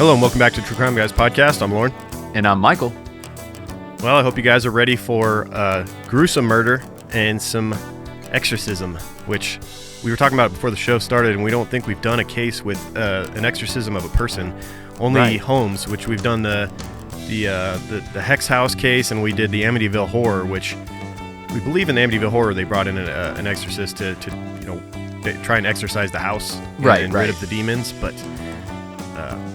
Hello and welcome back to True Crime Guys Podcast. I'm Lauren. And I'm Michael. Well, I hope you guys are ready for gruesome murder and some exorcism, which we were talking about before the show started, and we don't think we've done a case with an exorcism of a person. Only homes, which we've done the Hex House case, and we did the Amityville Horror, which we believe in the Amityville Horror they brought in an exorcist to try and exorcise the house and rid of the demons, but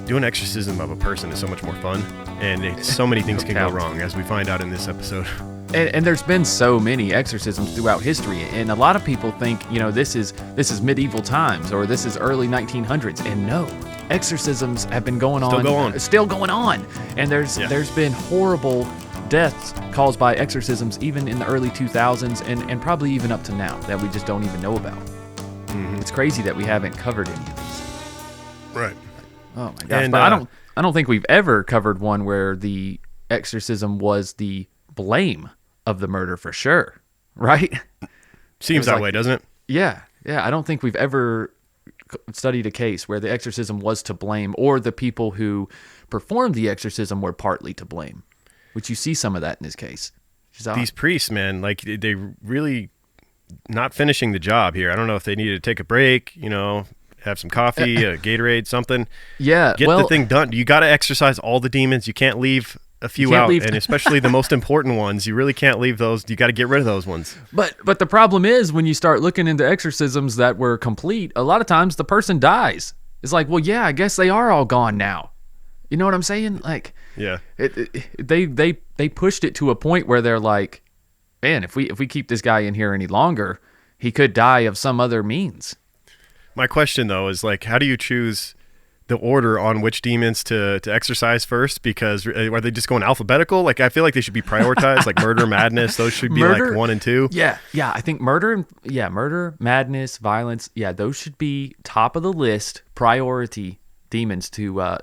doing exorcism of a person is so much more fun, and so many things can go wrong, as we find out in this episode. And there's been so many exorcisms throughout history, and a lot of people think, this is medieval times or this is early 1900s, and no, exorcisms have been still going on, and there's been horrible deaths caused by exorcisms even in the early 2000s and probably even up to now that we just don't even know about. Mm-hmm. It's crazy that we haven't covered any of these. Right. Oh my gosh! But I don't think we've ever covered one where the exorcism was the blame of the murder for sure, right? Seems that way, doesn't it? Yeah. I don't think we've ever studied a case where the exorcism was to blame, or the people who performed the exorcism were partly to blame. Which you see some of that in this case. These priests, man, like they really not finishing the job here. I don't know if they needed to take a break, have some coffee, Gatorade, something. Yeah. Get the thing done. You got to exorcise all the demons. You can't leave a few out, and especially the most important ones. You really can't leave those. You got to get rid of those ones. But the problem is, when you start looking into exorcisms that were complete, a lot of times the person dies. It's like, well, yeah, I guess they are all gone now. You know what I'm saying? Like, yeah, they pushed it to a point where they're like, man, if we keep this guy in here any longer, he could die of some other means. My question, though, is like, how do you choose the order on which demons to exorcise first? Because are they just going alphabetical? Like, I feel like they should be prioritized, like murder, madness. Those should be like 1 and 2. Yeah. I think murder, madness, violence. Yeah, those should be top of the list, priority demons to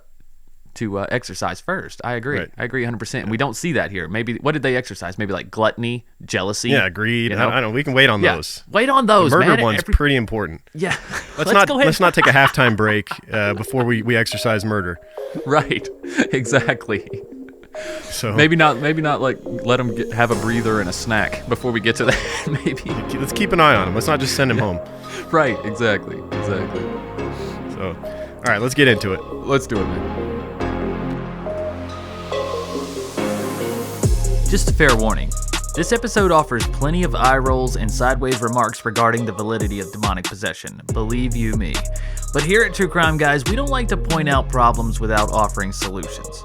exercise first. I agree. Right. I agree 100%. And we don't see that here. Maybe, what did they exercise? Maybe like gluttony, jealousy. Yeah, greed. I don't know. We can wait on those. Wait on those, the murder man. one's pretty important. Yeah. Let's not take a halftime break before we exercise murder. Right. Exactly. So maybe not like let them have a breather and a snack before we get to that. Maybe. Let's keep an eye on him. Let's not just send him home. Right. Exactly. So, all right, let's get into it. Let's do it, man. Just a fair warning, this episode offers plenty of eye rolls and sideways remarks regarding the validity of demonic possession, believe you me. But here at True Crime Guys, we don't like to point out problems without offering solutions.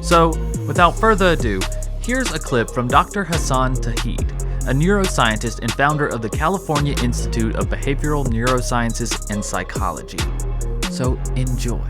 So, without further ado, here's a clip from Dr. Hassaan Tohid, a neuroscientist and founder of the California Institute of Behavioral Neurosciences and Psychology. So, enjoy.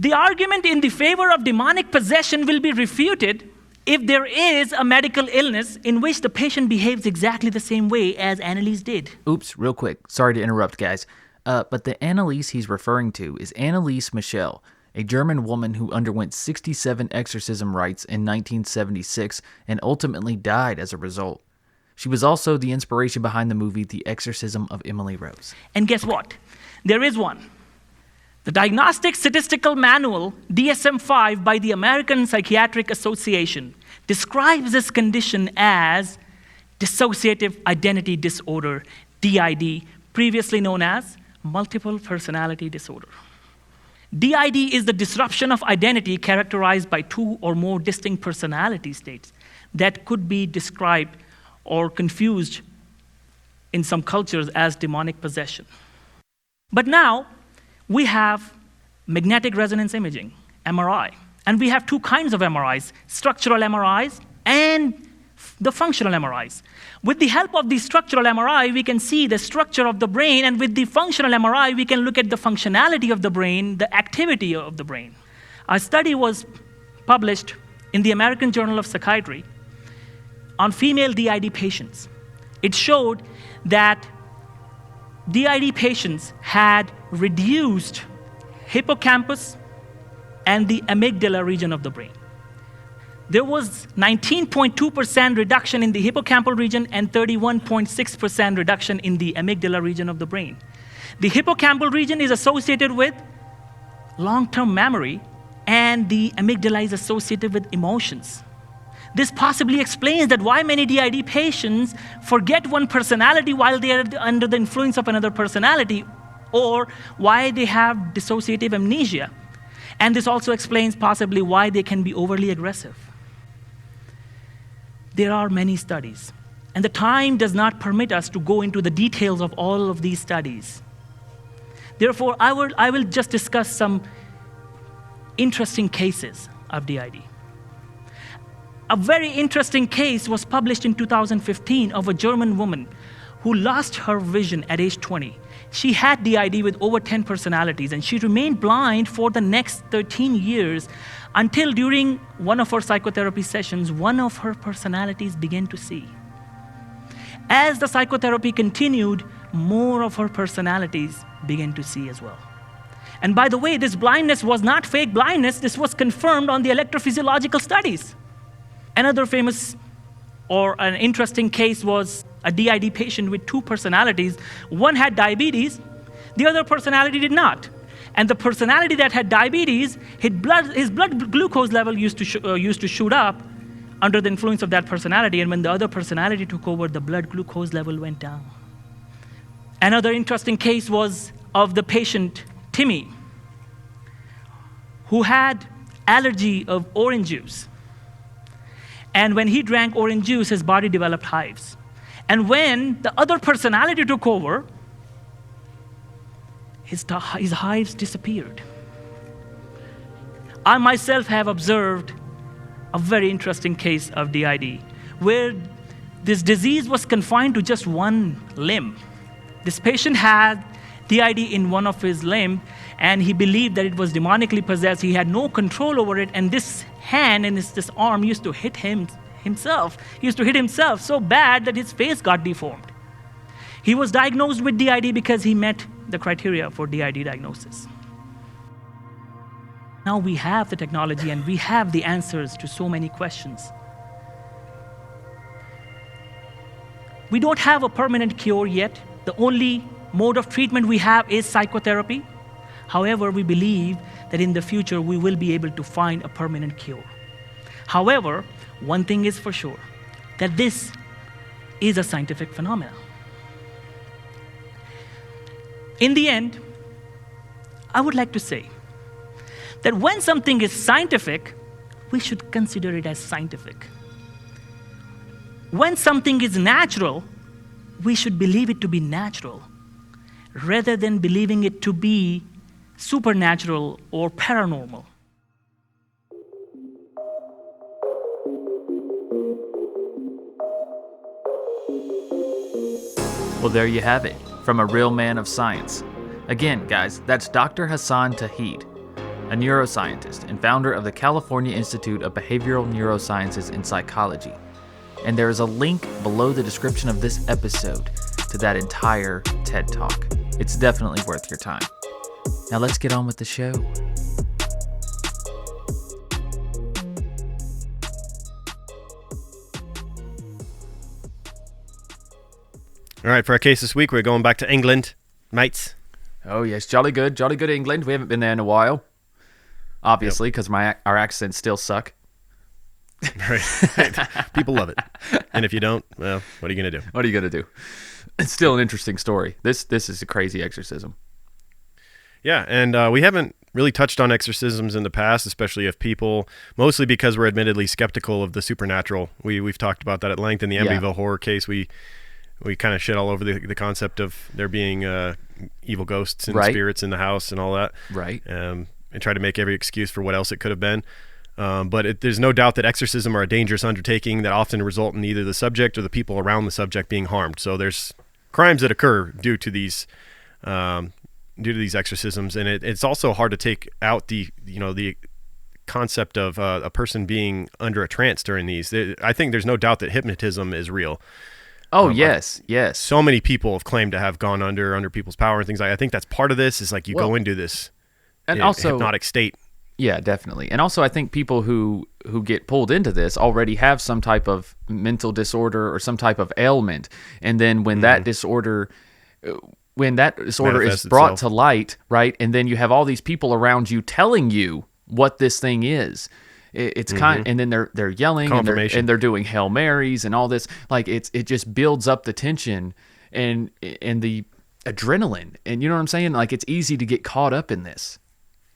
The argument in the favor of demonic possession will be refuted if there is a medical illness in which the patient behaves exactly the same way as Annalise did. Oops, real quick. Sorry to interrupt, guys. But the Annalise he's referring to is Annalise Michel, a German woman who underwent 67 exorcism rites in 1976 and ultimately died as a result. She was also the inspiration behind the movie The Exorcism of Emily Rose. And guess what? There is one. The Diagnostic Statistical Manual, DSM-5, by the American Psychiatric Association describes this condition as dissociative identity disorder, DID, previously known as multiple personality disorder. DID is the disruption of identity characterized by 2 or more distinct personality states that could be described or confused in some cultures as demonic possession. But now, we have magnetic resonance imaging, MRI. And we have 2 kinds of MRIs, structural MRIs and the functional MRIs. With the help of the structural MRI, we can see the structure of the brain, and with the functional MRI, we can look at the functionality of the brain, the activity of the brain. A study was published in the American Journal of Psychiatry on female DID patients. It showed that DID patients had reduced hippocampus and the amygdala region of the brain. there was 19.2% reduction in the hippocampal region and 31.6% reduction in the amygdala region of the brain. The hippocampal region is associated with long-term memory, and the amygdala is associated with emotions. This possibly explains that why many DID patients forget one personality while they are under the influence of another personality, or why they have dissociative amnesia. And this also explains possibly why they can be overly aggressive. There are many studies, and the time does not permit us to go into the details of all of these studies. Therefore, I will just discuss some interesting cases of DID. A very interesting case was published in 2015 of a German woman who lost her vision at age 20. She had DID with over 10 personalities, and she remained blind for the next 13 years until during one of her psychotherapy sessions, one of her personalities began to see. As the psychotherapy continued, more of her personalities began to see as well. And by the way, this blindness was not fake blindness. This was confirmed on the electrophysiological studies. Another famous or an interesting case was a DID patient with two personalities. One had diabetes, the other personality did not. And the personality that had diabetes, his blood glucose level used to shoot up under the influence of that personality, and when the other personality took over, the blood glucose level went down. Another interesting case was of the patient, Timmy, who had allergy of orange juice. And when he drank orange juice, his body developed hives. And when the other personality took over, his hives disappeared. I myself have observed a very interesting case of DID, where this disease was confined to just one limb. This patient had DID in one of his limbs, and he believed that it was demonically possessed. He had no control over it, and this hand and this arm used to hit himself. He used to hit himself so bad that his face got deformed. He was diagnosed with DID because he met the criteria for DID diagnosis. Now we have the technology and we have the answers to so many questions. We don't have a permanent cure yet. The only mode of treatment we have is psychotherapy. However, we believe that in the future we will be able to find a permanent cure. However, one thing is for sure, that this is a scientific phenomenon. In the end, I would like to say that when something is scientific, we should consider it as scientific. When something is natural, we should believe it to be natural, rather than believing it to be supernatural or paranormal. Well, there you have it, from a real man of science. Again, guys, that's Dr. Hassaan Tohid, a neuroscientist and founder of the California Institute of Behavioral Neurosciences and Psychology. And there is a link below the description of this episode to that entire TED Talk. It's definitely worth your time. Now let's get on with the show. All right, for our case this week, we're going back to England, mates. Oh yes, jolly good England. We haven't been there in a while, obviously, because our accents still suck. Right. People love it. And if you don't, well, what are you going to do? What are you going to do? It's still an interesting story. This is a crazy exorcism. Yeah, and we haven't really touched on exorcisms in the past, especially if people, mostly because we're admittedly skeptical of the supernatural. We've talked about that at length in the Amityville horror case. We kind of shit all over the concept of there being evil ghosts and spirits in the house and all that. Right. And try to make every excuse for what else it could have been. But there's no doubt that exorcism are a dangerous undertaking that often result in either the subject or the people around the subject being harmed. So there's crimes that occur due to these exorcisms, and it's also hard to take out the concept of a person being under a trance during these. I think there's no doubt that hypnotism is real. Oh, yes. So many people have claimed to have gone under people's power and things like that. I think that's part of this, is like you go into this and also hypnotic state. Yeah, definitely. And also I think people who get pulled into this already have some type of mental disorder or some type of ailment. And then when that disorder is brought to light, right? And then you have all these people around you telling you what this thing is. It's and then they're yelling and they're doing Hail Marys and all this. Like it just builds up the tension and the adrenaline. And you know what I'm saying? Like it's easy to get caught up in this.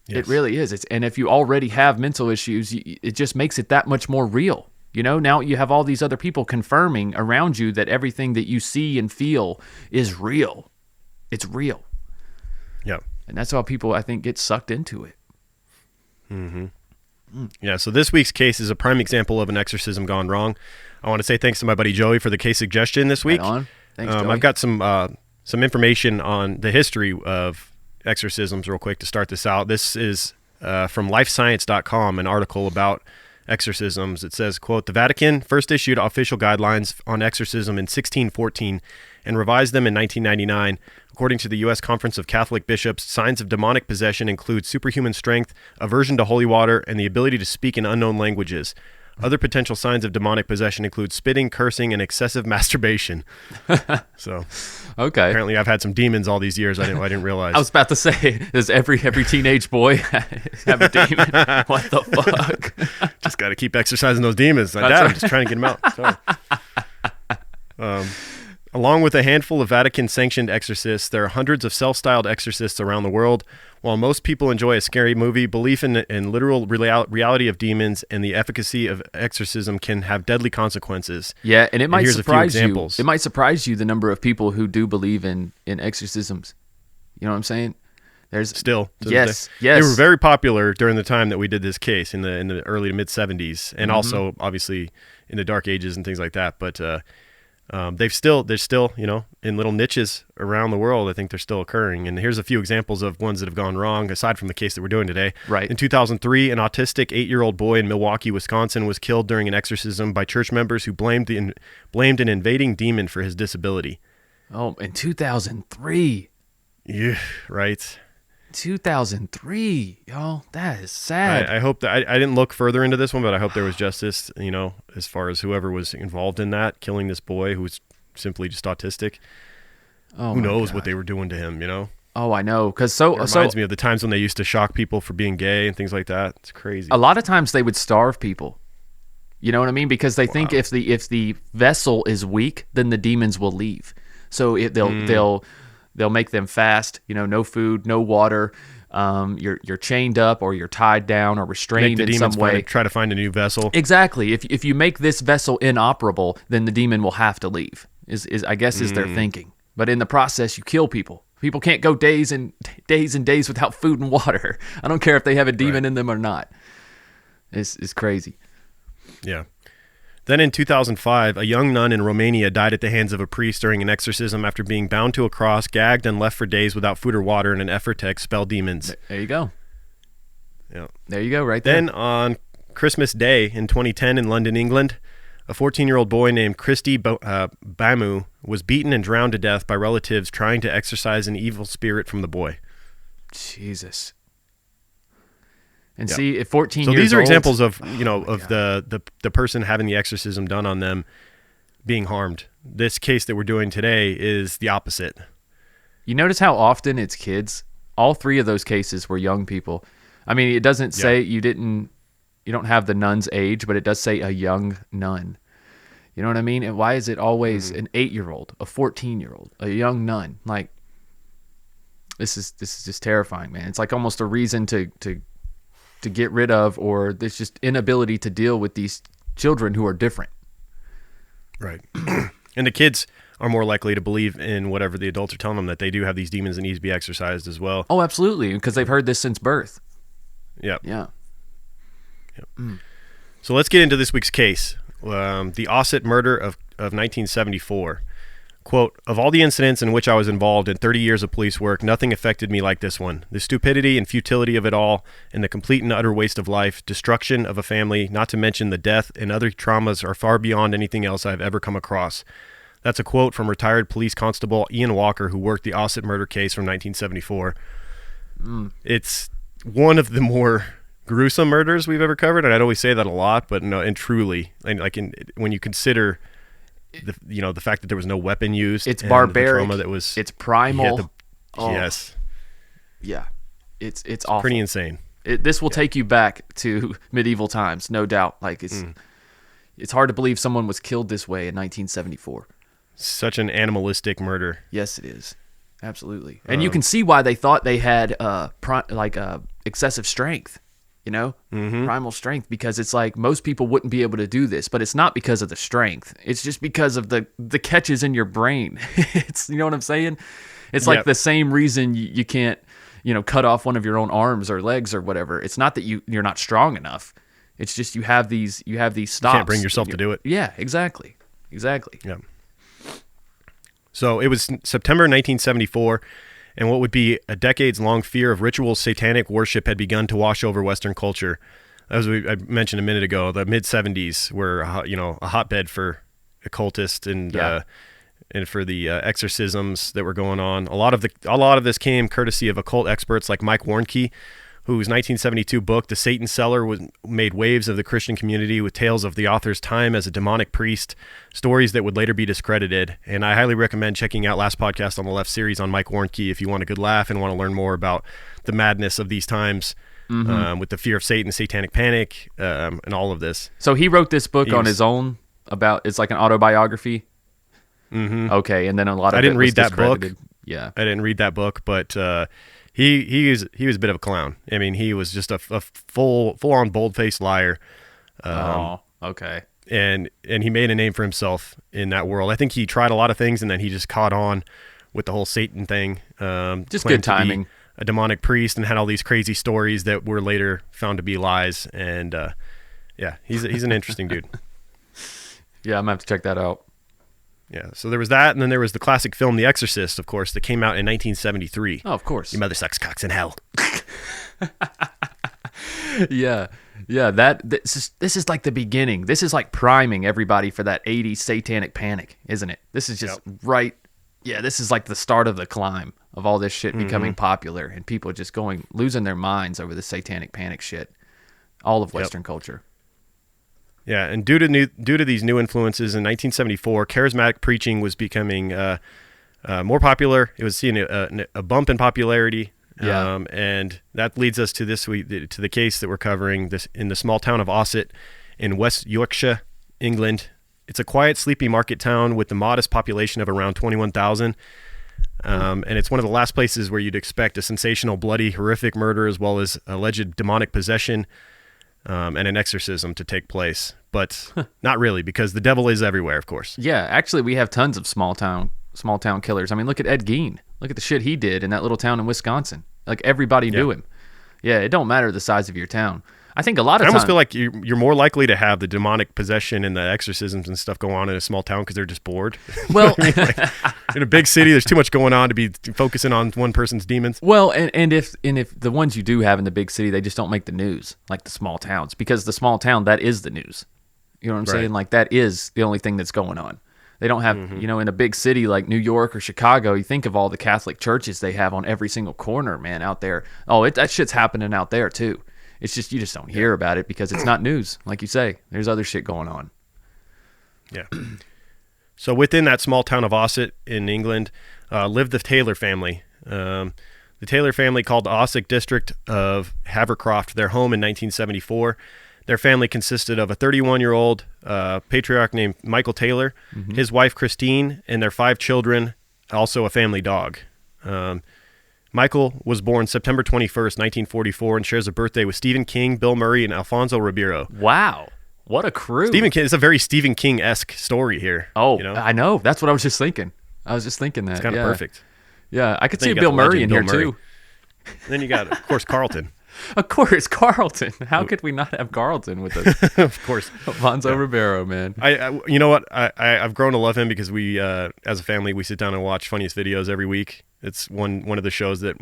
Yes. It really is. And if you already have mental issues, it just makes it that much more real. You know, now you have all these other people confirming around you that everything that you see and feel is real. It's real. Yeah. And that's how people, I think, get sucked into it. Mm-hmm. Yeah, so this week's case is a prime example of an exorcism gone wrong. I want to say thanks to my buddy Joey for the case suggestion this week. Right on. Thanks, Joey. I've got some information on the history of exorcisms real quick to start this out. This is from lifescience.com, an article about exorcisms. It says, quote, "The Vatican first issued official guidelines on exorcism in 1614 and revised them in 1999. According to the U.S. Conference of Catholic Bishops, signs of demonic possession include superhuman strength, aversion to holy water, and the ability to speak in unknown languages. Other potential signs of demonic possession include spitting, cursing, and excessive masturbation." So, okay. Apparently, I've had some demons all these years. I didn't realize. I was about to say, does every teenage boy have a demon? What the fuck? Just got to keep exercising those demons. Like, Dad, I'm just trying to get them out. Sorry. Along with a handful of Vatican-sanctioned exorcists, there are hundreds of self-styled exorcists around the world. While most people enjoy a scary movie, belief in literal reality of demons and the efficacy of exorcism can have deadly consequences. Yeah, and it might surprise you. Examples. It might surprise you the number of people who do believe in exorcisms. You know what I'm saying? There's still yes. They were very popular during the time that we did this case in the early to mid 70s, and also obviously in the Dark Ages and things like that. But they're still, you know, in little niches around the world. I think they're still occurring. And here's a few examples of ones that have gone wrong, aside from the case that we're doing today. Right. In 2003, an autistic 8-year-old boy in Milwaukee, Wisconsin, was killed during an exorcism by church members who blamed an invading demon for his disability. Oh, in 2003. Yeah, right. 2003, y'all. That is sad. I hope that I didn't look further into this one, but I hope there was justice, you know, as far as whoever was involved in that, killing this boy who was simply just autistic. Oh, who knows what they were doing to him, you know? Oh, I know. Because it reminds me of the times when they used to shock people for being gay and things like that. It's crazy. A lot of times they would starve people. You know what I mean? Because they think if the vessel is weak, then the demons will leave. So they'll make them fast. You know, no food, no water. You're chained up or you're tied down or restrained in some way. Try to find a new vessel. Exactly. If you make this vessel inoperable, then the demon will have to leave. Is their thinking. But in the process, you kill people. People can't go days and days without food and water. I don't care if they have a demon in them or not. It's crazy. Yeah. Then in 2005, a young nun in Romania died at the hands of a priest during an exorcism after being bound to a cross, gagged, and left for days without food or water in an effort to expel demons. There you go. Yeah. There you go, right there. Then on Christmas Day in 2010 in London, England, a 14-year-old boy named Christy Bamu was beaten and drowned to death by relatives trying to exorcise an evil spirit from the boy. Jesus. And see, at 14 years old... So these are examples of, you know, the person having the exorcism done on them being harmed. This case that we're doing today is the opposite. You notice how often it's kids? All three of those cases were young people. I mean, it doesn't say you don't have the nun's age, but it does say a young nun. You know what I mean? And why is it always an 8-year-old, a 14-year-old, a young nun? Like, this is just terrifying, man. It's like almost a reason to get rid of, or there's just inability to deal with these children who are different. Right. And the kids are more likely to believe in whatever the adults are telling them, that they do have these demons that need to be exorcised as well. Oh, absolutely, because they've heard this since birth. Yep. Yeah. Yep. So let's get into this week's case, the Hassaan murder of 1974. Quote, "Of all the incidents in which I was involved in 30 years of police work, nothing affected me like this one. The stupidity and futility of it all, and the complete and utter waste of life, destruction of a family, not to mention the death and other traumas, are far beyond anything else I've ever come across." That's a quote from retired police constable Ian Walker, who worked the Hassaan murder case from 1974. It's one of the more gruesome murders we've ever covered, and I'd always say that a lot, but no, and truly, when you consider the fact that there was no weapon used, It's and barbaric. the trauma that was, It's primal. Yes, Yeah, it's awful. pretty insane. This will take you back to medieval times, no doubt. Like it's hard to believe someone was killed this way in 1974. Such an animalistic murder. Yes, it is. Absolutely. And you can see why they thought they had excessive strength, primal strength, because it's like most people wouldn't be able to do this, but it's not because of the strength. It's just because of the catches in your brain. It's, you know what I'm saying? It's like the same reason you can't, cut off one of your own arms or legs or whatever. It's not that you're not strong enough. It's just you have these stops. You can't bring yourself to do it. Yeah, exactly. Yeah. So it was September 1974, and what would be a decades-long fear of ritual satanic worship had begun to wash over Western culture. As I mentioned a minute ago, the mid-'70s were a hotbed for occultists and for the exorcisms that were going on. A lot of this came courtesy of occult experts like Mike Warnke, whose 1972 book, The Satan Cellar, made waves of the Christian community with tales of the author's time as a demonic priest, stories that would later be discredited. And I highly recommend checking out Last Podcast on the Left series on Mike Warnke if you want a good laugh and want to learn more about the madness of these times, with the fear of Satan, satanic panic, and all of this. So he wrote this book on his own it's like an autobiography? Mm-hmm. Okay, and then a lot of I didn't read that book. Yeah. I didn't read that book, but he was a bit of a clown. I mean, he was just a full on bold-faced liar. Okay. And he made a name for himself in that world. I think he tried a lot of things, and then he just caught on with the whole Satan thing. Just good timing. A demonic priest, and had all these crazy stories that were later found to be lies. And he's an interesting dude. Yeah, I'm gonna have to check that out. Yeah, so there was that, and then there was the classic film The Exorcist, of course, that came out in 1973. Oh, of course. Your mother sucks cocks in hell. Yeah. This is like the beginning. This is like priming everybody for that 80s satanic panic, isn't it? This is just right. Yeah, this is like the start of the climb of all this shit becoming popular and people just losing their minds over the satanic panic shit. All of Western culture. Yeah, and due to these new influences in 1974, charismatic preaching was becoming more popular. It was seeing a bump in popularity, and that leads us to this week, to the case that we're covering this in the small town of Ossett in West Yorkshire, England. It's a quiet, sleepy market town with a modest population of around 21,000, and it's one of the last places where you'd expect a sensational, bloody, horrific murder as well as alleged demonic possession. And an exorcism to take place, but not really, because the devil is everywhere, of course. Yeah, actually, we have tons of small town killers. I mean, look at Ed Gein. Look at the shit he did in that little town in Wisconsin. Like everybody knew him. Yeah, it don't matter the size of your town. I think a lot of times... I almost feel like you're more likely to have the demonic possession and the exorcisms and stuff go on in a small town because they're just bored. Well, in a big city, there's too much going on to be focusing on one person's demons. Well, and if the ones you do have in the big city, they just don't make the news like the small towns, because the small town, that is the news. You know what I'm saying? Like that is the only thing that's going on. They don't have, in a big city like New York or Chicago, you think of all the Catholic churches they have on every single corner, man, out there. Oh, that shit's happening out there too. It's just you just don't hear about it because it's not news. Like you say, there's other shit going on. Yeah. So within that small town of Ossett in England lived the Taylor family. The Taylor family called the Ossett district of Havercroft their home in 1974. Their family consisted of a 31-year-old patriarch named Michael Taylor, his wife Christine, and their 5 children, also a family dog. Michael was born September 21st, 1944, and shares a birthday with Stephen King, Bill Murray, and Alfonso Ribeiro. Wow. What a crew. Stephen King, it's a very Stephen King-esque story here. Oh, I know. That's what I was just thinking. I was just thinking that. It's kind of perfect. Yeah, I could see Bill Murray in here, too. And then you got, of course, Carlton. Of course, Carlton. How could we not have Carlton with us? Of course. Alfonso Ribeiro, man. I you know what? I've grown to love him because we, as a family, we sit down and watch Funniest Videos every week. It's one of the shows that,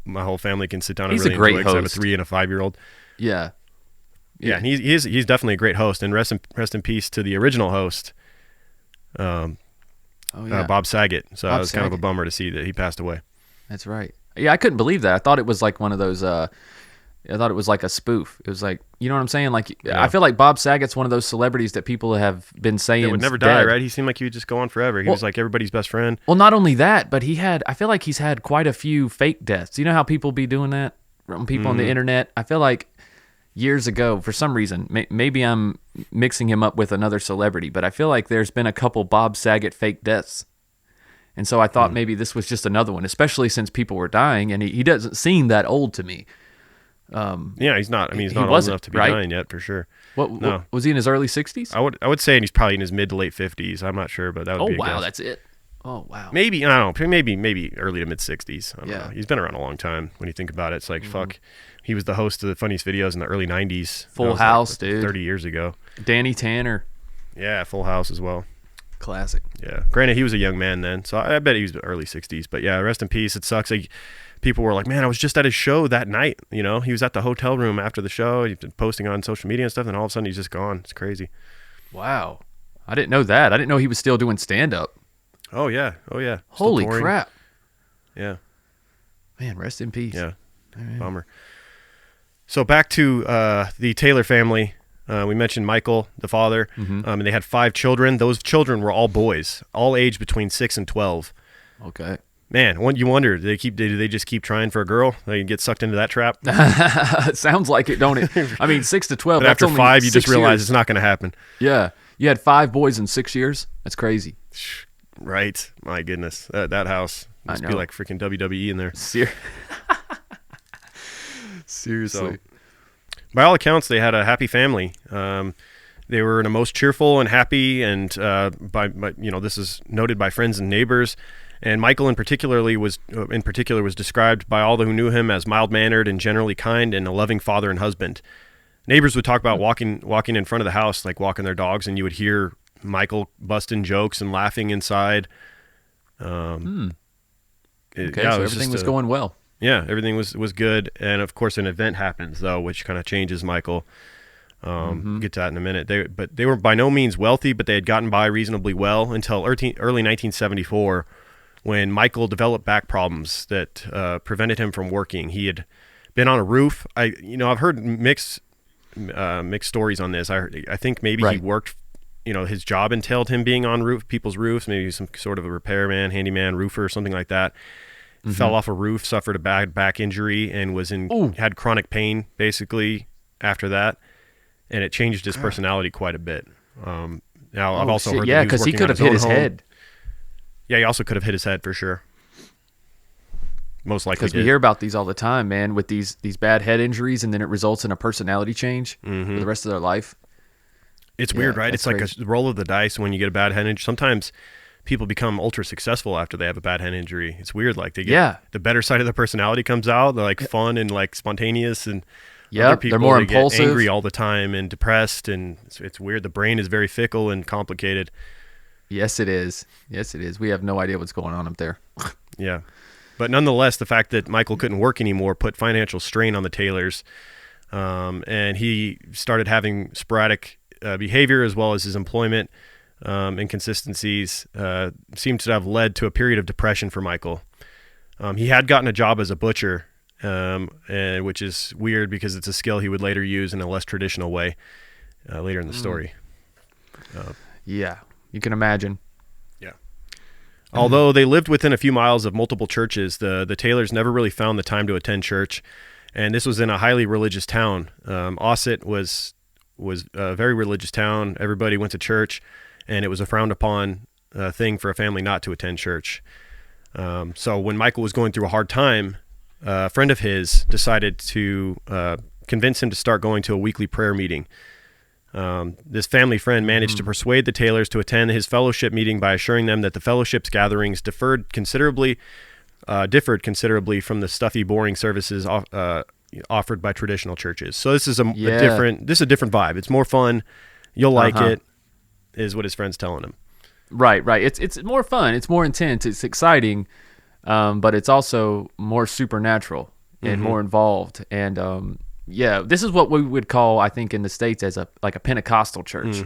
my whole family can sit down and really enjoy. He's a great host. I have a 3- and a 5-year-old. Yeah. Yeah, and he's definitely a great host. And rest in peace to the original host, Bob Saget. So it was kind of a bummer to see that he passed away. That's right. Yeah, I couldn't believe that. I thought it was like one of those I thought it was like a spoof. It was like, you know what I'm saying? Like, I feel like Bob Saget's one of those celebrities that people have been saying would never die, right? He seemed like he would just go on forever. He was like everybody's best friend. Well, not only that, but I feel like he's had quite a few fake deaths. You know how people be doing that from people on the internet? I feel like years ago, for some reason, maybe I'm mixing him up with another celebrity, but I feel like there's been a couple Bob Saget fake deaths. And so I thought maybe this was just another one, especially since people were dying, and he doesn't seem that old to me. Yeah, he's not. I mean, he's not old enough to be dying yet, for sure. What was he in his early 60s? I would say he's probably in his mid to late 50s. I'm not sure, but that would be a guess. That's it. Oh, wow. Maybe, I don't know, maybe early to mid 60s. I don't know. He's been around a long time when you think about it. It's like, fuck. He was the host of the funniest videos in the early 90s. Full House, dude. 30 years ago. Danny Tanner. Yeah, Full House as well. Classic. Yeah. Granted, he was a young man then, so I bet he was early 60s. But yeah, rest in peace. It sucks. Like, people were like, man, I was just at his show that night. You know, he was at the hotel room after the show. He's been posting on social media and stuff, and all of a sudden he's just gone. It's crazy. Wow. I didn't know that. I didn't know he was still doing stand-up. Oh, yeah. Holy crap. Yeah. Man, rest in peace. Yeah. Right. Bummer. So back to the Taylor family. We mentioned Michael, the father, and they had 5 children. Those children were all boys, all aged between 6 and 12. Okay. Man, you wonder, do they just keep trying for a girl? They get sucked into that trap? It sounds like it, don't it? I mean, 6 to 12. But after 5, you just realize it's not going to happen. Yeah. You had 5 boys in 6 years? That's crazy. Right. My goodness. That house must be like freaking WWE in there. Seriously. So, by all accounts, they had a happy family. They were the most cheerful and happy, and by this is noted by friends and neighbors. And Michael in particular was described by all who knew him as mild-mannered and generally kind and a loving father and husband. Neighbors would talk about walking in front of the house, like walking their dogs, and you would hear Michael busting jokes and laughing inside. Okay, so everything was going well. Yeah, everything was good, and of course an event happens though, which kind of changes Michael. We'll get to that in a minute. They were by no means wealthy, but they had gotten by reasonably well until early 1974, when Michael developed back problems that prevented him from working. He had been on a roof. I've heard mixed stories on this. I think maybe he worked. His job entailed him being on people's roofs, maybe some sort of a repairman, handyman, roofer, or something like that. Fell off a roof, suffered a bad back injury, and had chronic pain basically after that, and it changed his personality quite a bit. I've also heard that because he could have hit his head. Yeah, he also could have hit his head for sure. Most likely, because we hear about these all the time, man, with these bad head injuries, and then it results in a personality change for the rest of their life. It's weird, right? It's crazy. Like a roll of the dice when you get a bad head injury. Sometimes people become ultra successful after they have a bad head injury. It's weird. Like they get the better side of their personality comes out. They're like fun and like spontaneous, and other people, they're more impulsive, get angry all the time and depressed, and it's weird. The brain is very fickle and complicated. Yes, it is. We have no idea what's going on up there. Yeah. But nonetheless, the fact that Michael couldn't work anymore put financial strain on the Taylors, and he started having sporadic behavior, as well as his employment inconsistencies seemed to have led to a period of depression for Michael. He had gotten a job as a butcher, which is weird because it's a skill he would later use in a less traditional way later in the story. Yeah, you can imagine. Yeah. Although they lived within a few miles of multiple churches, the Taylors never really found the time to attend church, and this was in a highly religious town. Ossett was a very religious town. Everybody went to church, and it was a frowned upon thing for a family not to attend church. So when Michael was going through a hard time, a friend of his decided to convince him to start going to a weekly prayer meeting. This family friend managed to persuade the Taylors to attend his fellowship meeting by assuring them that the fellowship's gatherings differed considerably from the stuffy, boring services offered by traditional churches. So this is a different vibe. It's more fun. You'll like it, is what his friend's telling him. Right. It's more fun. It's more intense. It's exciting, but it's also more supernatural and more involved. And this is what we would call, I think, in the States as a Pentecostal church,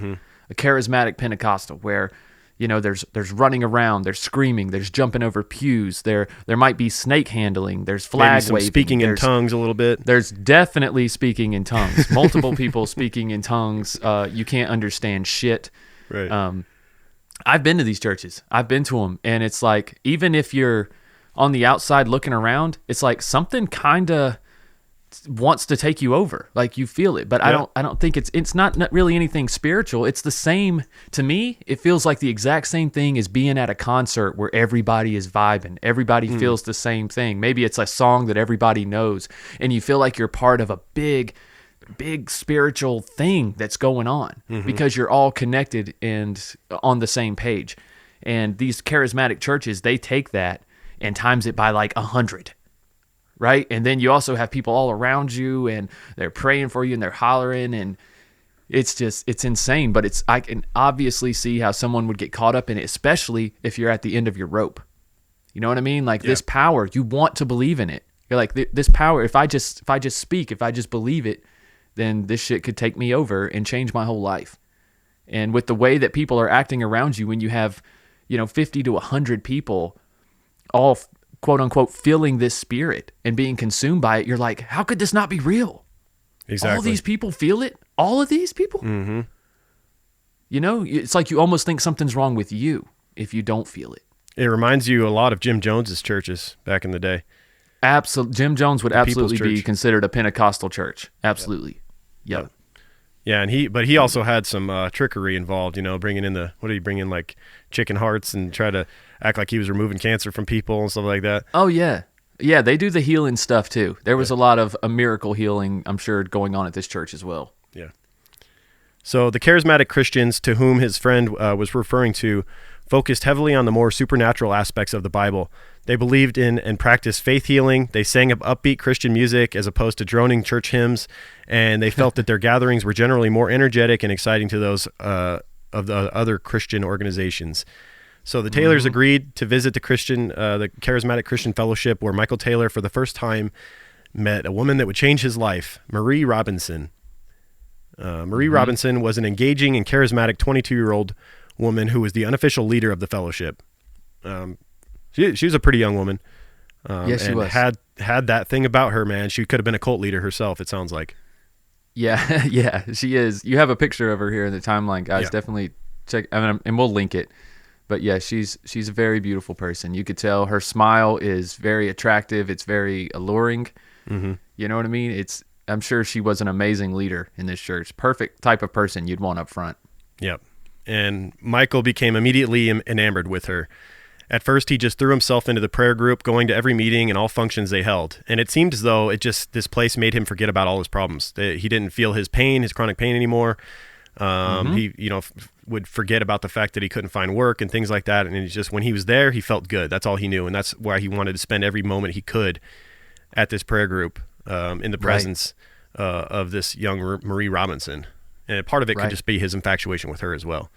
a charismatic Pentecostal, where there's running around, there's screaming, there's jumping over pews, there might be snake handling, there's flag Maybe some waving, speaking in tongues a little bit. There's definitely speaking in tongues. Multiple people speaking in tongues. You can't understand shit. Right. I've been to these churches. I've been to them, and it's like, even if you're on the outside looking around, it's like something kind of wants to take you over. Like, you feel it, but Yeah. I don't think it's not really anything spiritual. It's the same to me. It feels like the exact same thing as being at a concert where everybody is vibing. Everybody feels the same thing. Maybe it's a song that everybody knows, and you feel like you're part of a big spiritual thing that's going on because you're all connected and on the same page. And these charismatic churches, they take that and times it by like 100. Right? And then you also have people all around you, and they're praying for you, and they're hollering, and it's insane. But I can obviously see how someone would get caught up in it, especially if you're at the end of your rope. You know what I mean? Like, this power, you want to believe in it. You're like, this power, if I just speak, if I just believe it, then this shit could take me over and change my whole life. And with the way that people are acting around you, when you have, 50 to 100 people all quote unquote feeling this spirit and being consumed by it, you're like, how could this not be real? Exactly. All these people feel it? All of these people? Mm-hmm. It's like you almost think something's wrong with you if you don't feel it. It reminds you a lot of Jim Jones's churches back in the day. Absolutely. Jim Jones would absolutely People's be Church. Considered a Pentecostal church. Absolutely. Yep. Yeah, and he also had some trickery involved, bringing in what did he bring in, like chicken hearts, and try to act like he was removing cancer from people and stuff like that. Oh, yeah. Yeah, they do the healing stuff too. There was a lot of a miracle healing, I'm sure, going on at this church as well. Yeah. So the charismatic Christians to whom his friend was referring to focused heavily on the more supernatural aspects of the Bible. They believed in and practiced faith healing. They sang upbeat Christian music as opposed to droning church hymns, and they felt that their gatherings were generally more energetic and exciting to those of the other Christian organizations. So the Taylors agreed to visit the charismatic Christian fellowship, where Michael Taylor, for the first time, met a woman that would change his life, Marie Robinson. Marie Robinson was an engaging and charismatic 22-year-old woman who was the unofficial leader of the fellowship. She was a pretty young woman. Yes, she and was. Had that thing about her, man. She could have been a cult leader herself, it sounds like. Yeah, yeah, she is. You have a picture of her here in the timeline, guys. Yeah. Definitely check, and we'll link it. But yeah, she's a very beautiful person. You could tell her smile is very attractive. It's very alluring. Mm-hmm. You know what I mean? I'm sure she was an amazing leader in this church. Perfect type of person you'd want up front. Yep. And Michael became immediately enamored with her. At first, he just threw himself into the prayer group, going to every meeting and all functions they held. And it seemed as though this place made him forget about all his problems. He didn't feel his chronic pain anymore. He, would forget about the fact that he couldn't find work and things like that. And it's just, when he was there, he felt good. That's all he knew. And that's why he wanted to spend every moment he could at this prayer group, in the presence of this young Marie Robinson. And part of it could just be his infatuation with her as well.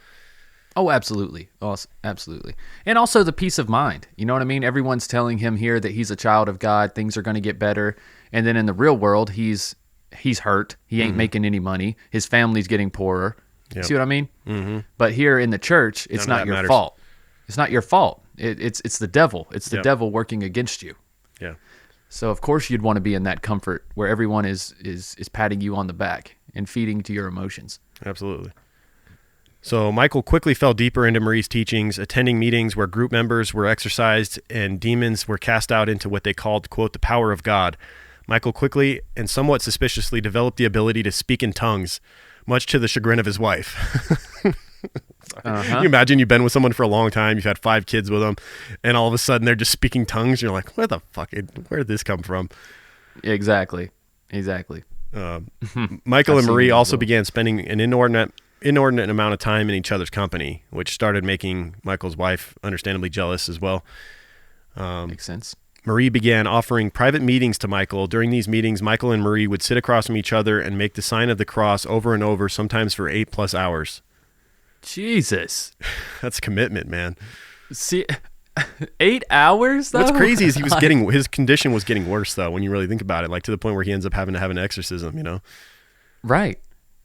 Oh, absolutely. Oh, absolutely. And also the peace of mind. You know what I mean? Everyone's telling him here that he's a child of God. Things are going to get better. And then in the real world, he's hurt. He ain't making any money. His family's getting poorer. Yep. See what I mean? Mm-hmm. But here in the church, it's not your fault. It's not your fault. It's the devil. It's the devil working against you. Yeah. So of course you'd want to be in that comfort where everyone is patting you on the back and feeding to your emotions. Absolutely. So Michael quickly fell deeper into Marie's teachings, attending meetings where group members were exorcised and demons were cast out into what they called, quote, the power of God. Michael quickly and somewhat suspiciously developed the ability to speak in tongues, much to the chagrin of his wife. Can you imagine you've been with someone for a long time, you've had 5 kids with them, and all of a sudden they're just speaking tongues, and you're like, where did this come from? Exactly. Michael and Marie also began spending an inordinate amount of time in each other's company, which started making Michael's wife understandably jealous as well. Makes sense. Marie began offering private meetings to Michael. During these meetings, Michael and Marie would sit across from each other and make the sign of the cross over and over, sometimes for 8+ hours. Jesus. That's commitment, man. See, 8 hours though? What's crazy is his condition was getting worse though, when you really think about it, like to the point where he ends up having to have an exorcism, Right.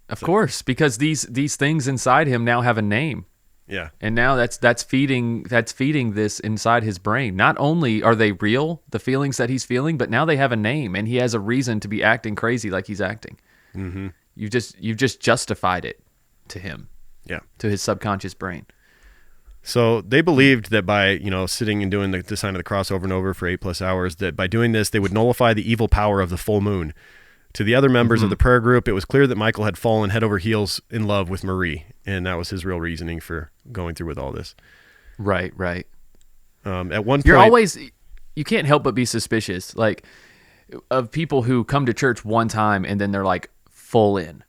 Of course, because these things inside him now have a name. Yeah. And now that's feeding this inside his brain. Not only are they real, the feelings that he's feeling, but now they have a name, and he has a reason to be acting crazy like he's acting. Mm-hmm. You've just justified it to him. Yeah. To his subconscious brain. So they believed that by, sitting and doing the sign of the cross over and over for 8+ hours, that by doing this, they would nullify the evil power of the full moon. To the other members of the prayer group, it was clear that Michael had fallen head over heels in love with Marie, and that was his real reasoning for going through with all this. Right. At one point, you can't help but be suspicious, like, of people who come to church one time and then they're like full in.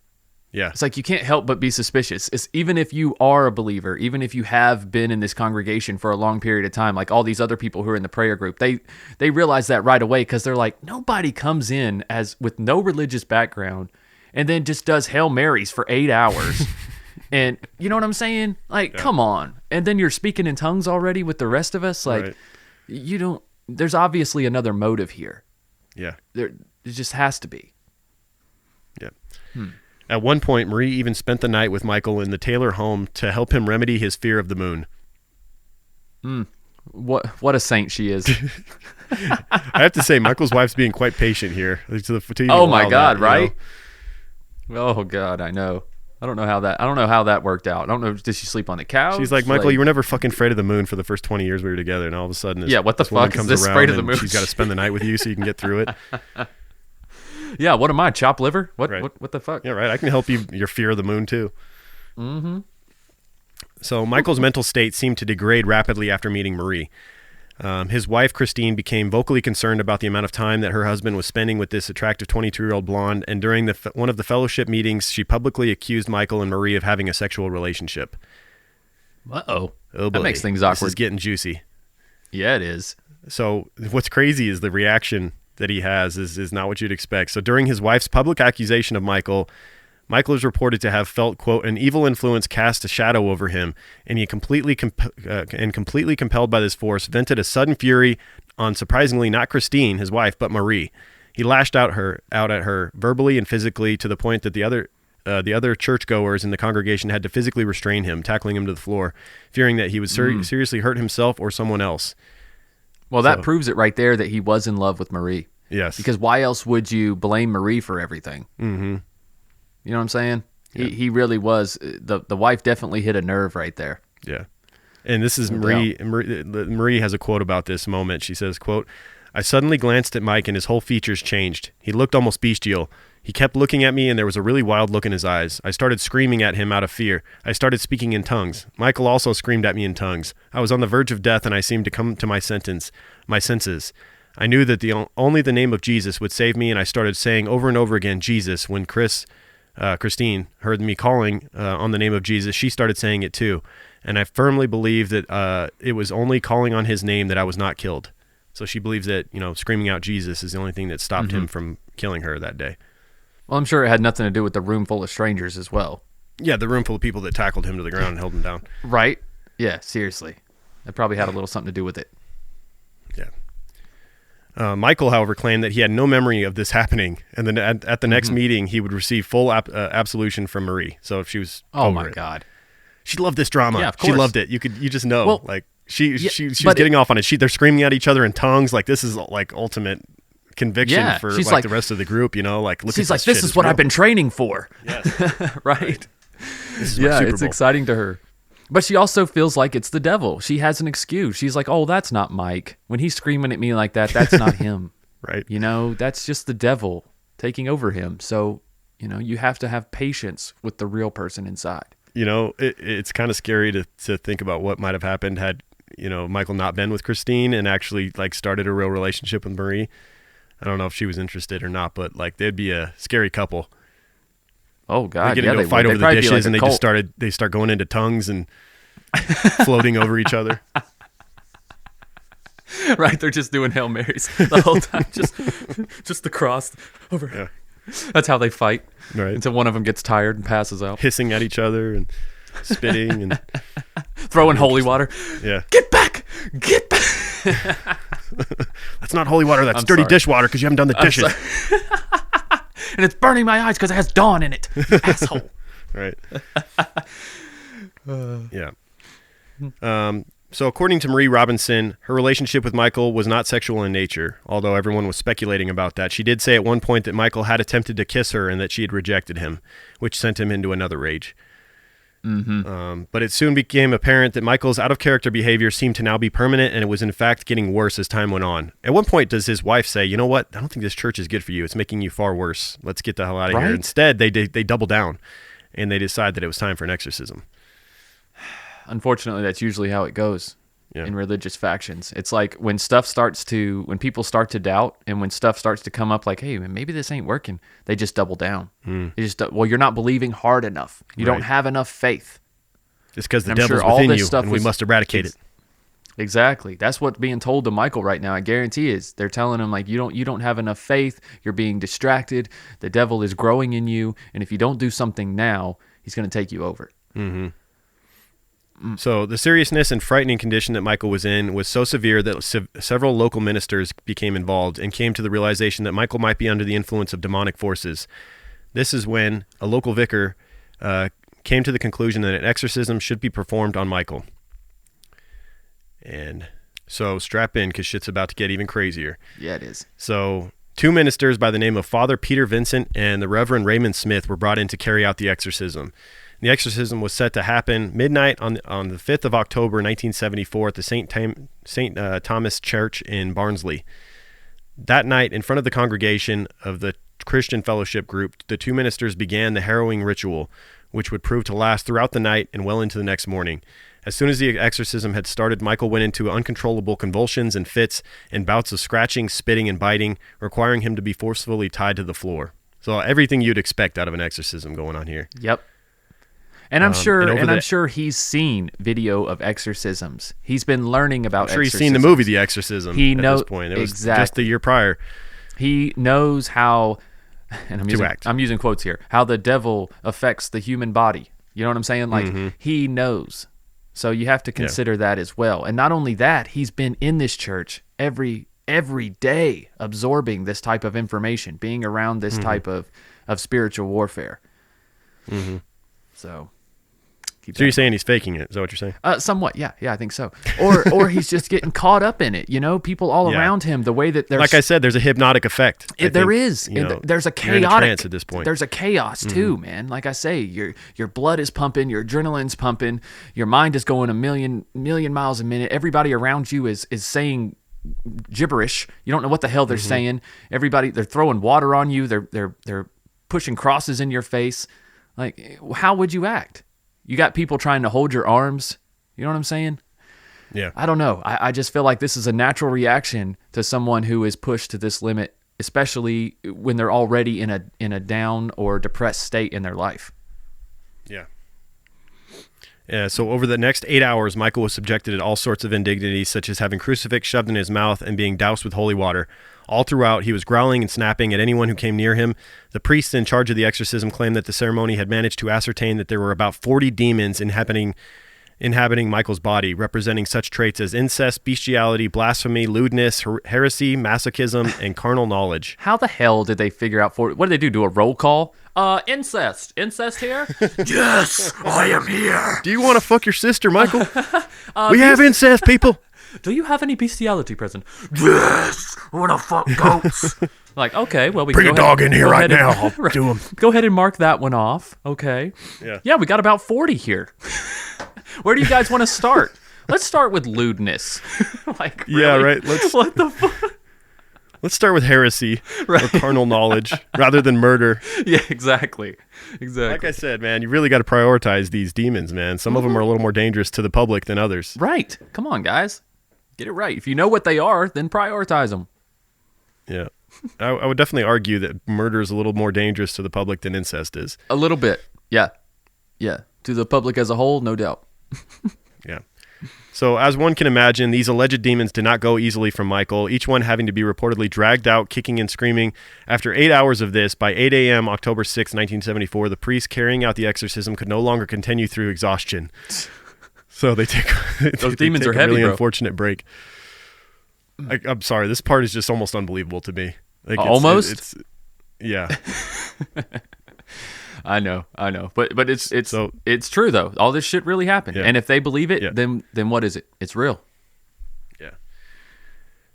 Yeah. It's like you can't help but be suspicious. It's, even if you are a believer, even if you have been in this congregation for a long period of time, like all these other people who are in the prayer group, they realize that right away, because they're like, nobody comes in with no religious background and then just does Hail Marys for 8 hours. And you know what I'm saying? Like, come on. And then you're speaking in tongues already with the rest of us. Like, there's obviously another motive here. Yeah. There just has to be. Yeah. At one point, Marie even spent the night with Michael in the Taylor home to help him remedy his fear of the moon. What a saint she is. I have to say, Michael's wife's being quite patient here. Oh my God, right? Oh God, I know. I don't know how that worked out. I don't know. Did she sleep on the couch? She's like, Michael, you were never fucking afraid of the moon for the first 20 years we were together, and all of a sudden, what the fuck is this afraid of the moon? She's got to spend the night with you so you can get through it. Yeah, what am I, chopped liver? What the fuck? Yeah, right. I can help you your fear of the moon too. Mm-hmm. So Michael's mental state seemed to degrade rapidly after meeting Marie. His wife, Christine, became vocally concerned about the amount of time that her husband was spending with this attractive 22-year-old blonde, and during one of the fellowship meetings, she publicly accused Michael and Marie of having a sexual relationship. Uh-oh. Oh, that makes things awkward. This is getting juicy. Yeah, it is. So what's crazy is the reaction that he has is not what you'd expect. So during his wife's public accusation of Michael is reported to have felt, quote, an evil influence cast a shadow over him, and he completely compelled by this force, vented a sudden fury on, surprisingly, not Christine, his wife, but Marie. He lashed out at her verbally and physically, to the point that the other churchgoers in the congregation had to physically restrain him, tackling him to the floor, fearing that he would seriously hurt himself or someone else. Well, that proves it right there that he was in love with Marie. Yes. Because why else would you blame Marie for everything? Mm-hmm. You know what I'm saying? Yeah. He really was. The wife definitely hit a nerve right there. Yeah. And this is Marie. Marie has a quote about this moment. She says, quote, I suddenly glanced at Mike and his whole features changed. He looked almost bestial. He kept looking at me and there was a really wild look in his eyes. I started screaming at him out of fear. I started speaking in tongues. Michael also screamed at me in tongues. I was on the verge of death and I seemed to come to my senses. I knew that only the name of Jesus would save me, and I started saying over and over again, Jesus. When Christine heard me calling on the name of Jesus, she started saying it too. And I firmly believe that it was only calling on his name that I was not killed. So she believes that, screaming out Jesus is the only thing that stopped him from killing her that day. Well, I'm sure it had nothing to do with the room full of strangers as well. Yeah, the room full of people that tackled him to the ground and held him down. Right? Yeah, seriously. That probably had a little something to do with it. Yeah. Michael, however, claimed that he had no memory of this happening, and then at the next meeting, he would receive full absolution from Marie. So if she was God, she loved this drama. Yeah, of course. She loved it. You just know, well, like she was getting off on it. They're screaming at each other in tongues. Like this is like ultimate conviction for like the rest of the group. Like look. She's at like, this is what I've been training for. Yes, right. This is my Super Bowl. It's exciting to her. But she also feels like it's the devil. She has an excuse. She's like, oh, that's not Mike. When he's screaming at me like that, that's not him. Right. That's just the devil taking over him. So, you have to have patience with the real person inside. It's kind of scary to think about what might have happened had, Michael not been with Christine and actually like started a real relationship with Marie. I don't know if she was interested or not, but like they'd be a scary couple. Oh God! They get into a fight over the dishes, and they start going into tongues and floating over each other. Right, they're just doing Hail Marys the whole time, just the cross over. Yeah. That's how they fight, right? Until one of them gets tired and passes out, hissing at each other and spitting and throwing holy water. Yeah, get back! That's not holy water. That's dirty dishwater because you haven't done the dishes. And it's burning my eyes because it has Dawn in it, you asshole. Right. Yeah. So according to Marie Robinson, her relationship with Michael was not sexual in nature, although everyone was speculating about that. She did say at one point that Michael had attempted to kiss her and that she had rejected him, which sent him into another rage. But it soon became apparent that Michael's out-of-character behavior seemed to now be permanent, and it was in fact getting worse as time went on. At one point, does his wife say, you know what, I don't think this church is good for you. It's making you far worse. Let's get the hell out of here. Instead, they double down, and they decide that it was time for an exorcism. Unfortunately, that's usually how it goes in religious factions. It's like when people start to doubt, and when stuff starts to come up like, hey, maybe this ain't working, they just double down. You're not believing hard enough. You don't have enough faith. It's because the devil's within you, and we must eradicate it. Exactly. That's what's being told to Michael right now. I guarantee is they're telling him like, you don't have enough faith. You're being distracted. The devil is growing in you, and if you don't do something now, he's going to take you over. So the seriousness and frightening condition that Michael was in was so severe that several local ministers became involved and came to the realization that Michael might be under the influence of demonic forces. This is when a local vicar came to the conclusion that an exorcism should be performed on Michael. And so strap in, because shit's about to get even crazier. Yeah, it is. So 2 ministers by the name of Father Peter Vincent and the Reverend Raymond Smith were brought in to carry out the exorcism. The exorcism was set to happen midnight on the 5th of October, 1974 at the St. Thomas Church in Barnsley. That night, in front of the congregation of the Christian Fellowship Group, the 2 ministers began the harrowing ritual, which would prove to last throughout the night and well into the next morning. As soon as the exorcism had started, Michael went into uncontrollable convulsions and fits and bouts of scratching, spitting, and biting, requiring him to be forcefully tied to the floor. So everything you'd expect out of an exorcism going on here. Yep. And I'm sure he's seen video of exorcisms. He's been learning about exorcisms. I'm sure he's seen the movie The Exorcism at this point. It was just the year prior. He knows how, and I'm using quotes here, how the devil affects the human body. You know what I'm saying? Like, he knows. So you have to consider that as well. And not only that, he's been in this church every day absorbing this type of information, being around this type of spiritual warfare. So you're saying he's faking it? Is that what you're saying? Somewhat, yeah, I think so. Or he's just getting caught up in it. You know, people all around him. The way that there's, like I said, there's a hypnotic effect. There's a chaotic. You're in a trance at this point. There's a chaos too, man. Like I say, your blood is pumping, your adrenaline's pumping, your mind is going a million miles a minute. Everybody around you is saying gibberish. You don't know what the hell they're saying. Everybody, they're throwing water on you. They're pushing crosses in your face. Like, how would you act? You got people trying to hold your arms. You know what I'm saying? Yeah. I don't know. I just feel like this is a natural reaction to someone who is pushed to this limit, especially when they're already in a down or depressed state in their life. Yeah. Yeah. So over the next 8 hours, Michael was subjected to all sorts of indignities, such as having crucifix shoved in his mouth and being doused with holy water. All throughout, he was growling and snapping at anyone who came near him. The priests in charge of the exorcism claimed that the ceremony had managed to ascertain that there were about 40 demons inhabiting Michael's body, representing such traits as incest, bestiality, blasphemy, lewdness, heresy, masochism, and carnal knowledge. How the hell did they figure out what did they do? Do a roll call? Incest here? Yes, I am here. Do you want to fuck your sister, Michael? We have incest, people. Do you have any bestiality present? Yes, I want to fuck goats. Like, okay, well, we bring a dog in here right now. I'll do him. Go ahead and mark that one off. Okay. Yeah, we got about 40 here. Where do you guys want to start? Let's start with lewdness. Like, really? Yeah, right. What the fuck? Let's start with heresy or carnal knowledge rather than murder. Yeah, exactly. Like I said, man, you really got to prioritize these demons, man. Some of them are a little more dangerous to the public than others. Right. Come on, guys. Get it right. If you know what they are, then prioritize them. Yeah. I would definitely argue that murder is a little more dangerous to the public than incest is. A little bit. Yeah. Yeah. To the public as a whole, no doubt. Yeah. So as one can imagine, these alleged demons did not go easily from Michael, each one having to be reportedly dragged out, kicking and screaming. After 8 hours of this, by 8 a.m., October 6, 1974, the priest carrying out the exorcism could no longer continue through exhaustion. So they take those demons are heavy, really bro. Unfortunate break. I'm sorry, this part is just almost unbelievable to me. Like almost? yeah. I know. But it's So- it's true though. All this shit really happened. Yeah. And if they believe it, Yeah. then what is it? It's real. Yeah.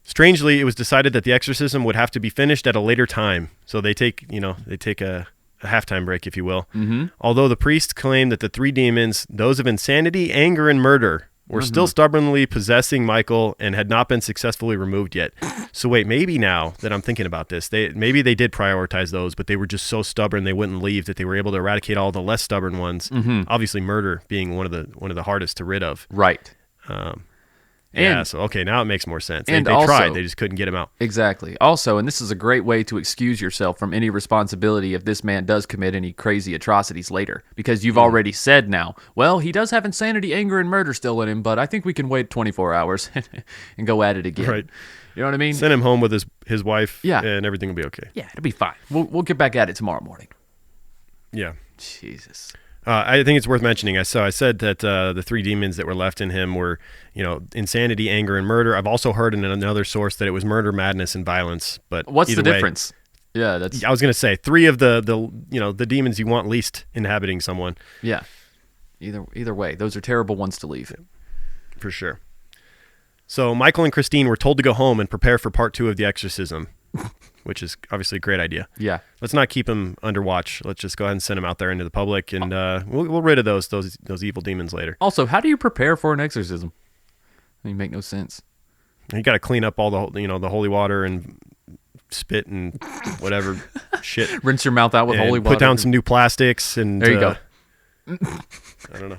Strangely, it was decided that the exorcism would have to be finished at a later time. So they take a halftime break, if you will. Mm-hmm. Although the priests claim that the three demons, those of insanity, anger, and murder, were still stubbornly possessing Michael and had not been successfully removed yet. So wait, maybe now that I'm thinking about this, maybe they did prioritize those, but they were just so stubborn they wouldn't leave that they were able to eradicate all the less stubborn ones. Obviously, murder being one of the hardest to rid of. Right. So okay, now it makes more sense. They also- tried, they just couldn't get him out. Exactly. Also, and this is a great way to excuse yourself from any responsibility if this man does commit any crazy atrocities later, because you've already said now, well, he does have insanity, anger, and murder still in him, but I think we can wait 24 hours and go at it again. Right. You know what I mean? Send him home with his wife, Yeah. and everything will be okay. Yeah, it'll be fine. We'll get back at it tomorrow morning. Yeah. Jesus. I think it's worth mentioning. I said that the three demons that were left in him were, insanity, anger, and murder. I've also heard in another source that it was murder, madness, and violence. But What's the either way- difference? Yeah, that's I was gonna say three of the demons you want least inhabiting someone, yeah. Either way, those are terrible ones to leave. for sure. So Michael and Christine were told to go home and prepare for part 2 of the exorcism, which is obviously a great idea. Yeah. Let's not keep them under watch. Let's just go ahead and send them out there into the public, and we'll rid of those evil demons later. Also, how do you prepare for an exorcism? I mean, make no sense. You got to clean up all the holy water and spit and whatever shit. Rinse your mouth out with And holy water. put down some new plastics and There you go. I don't know.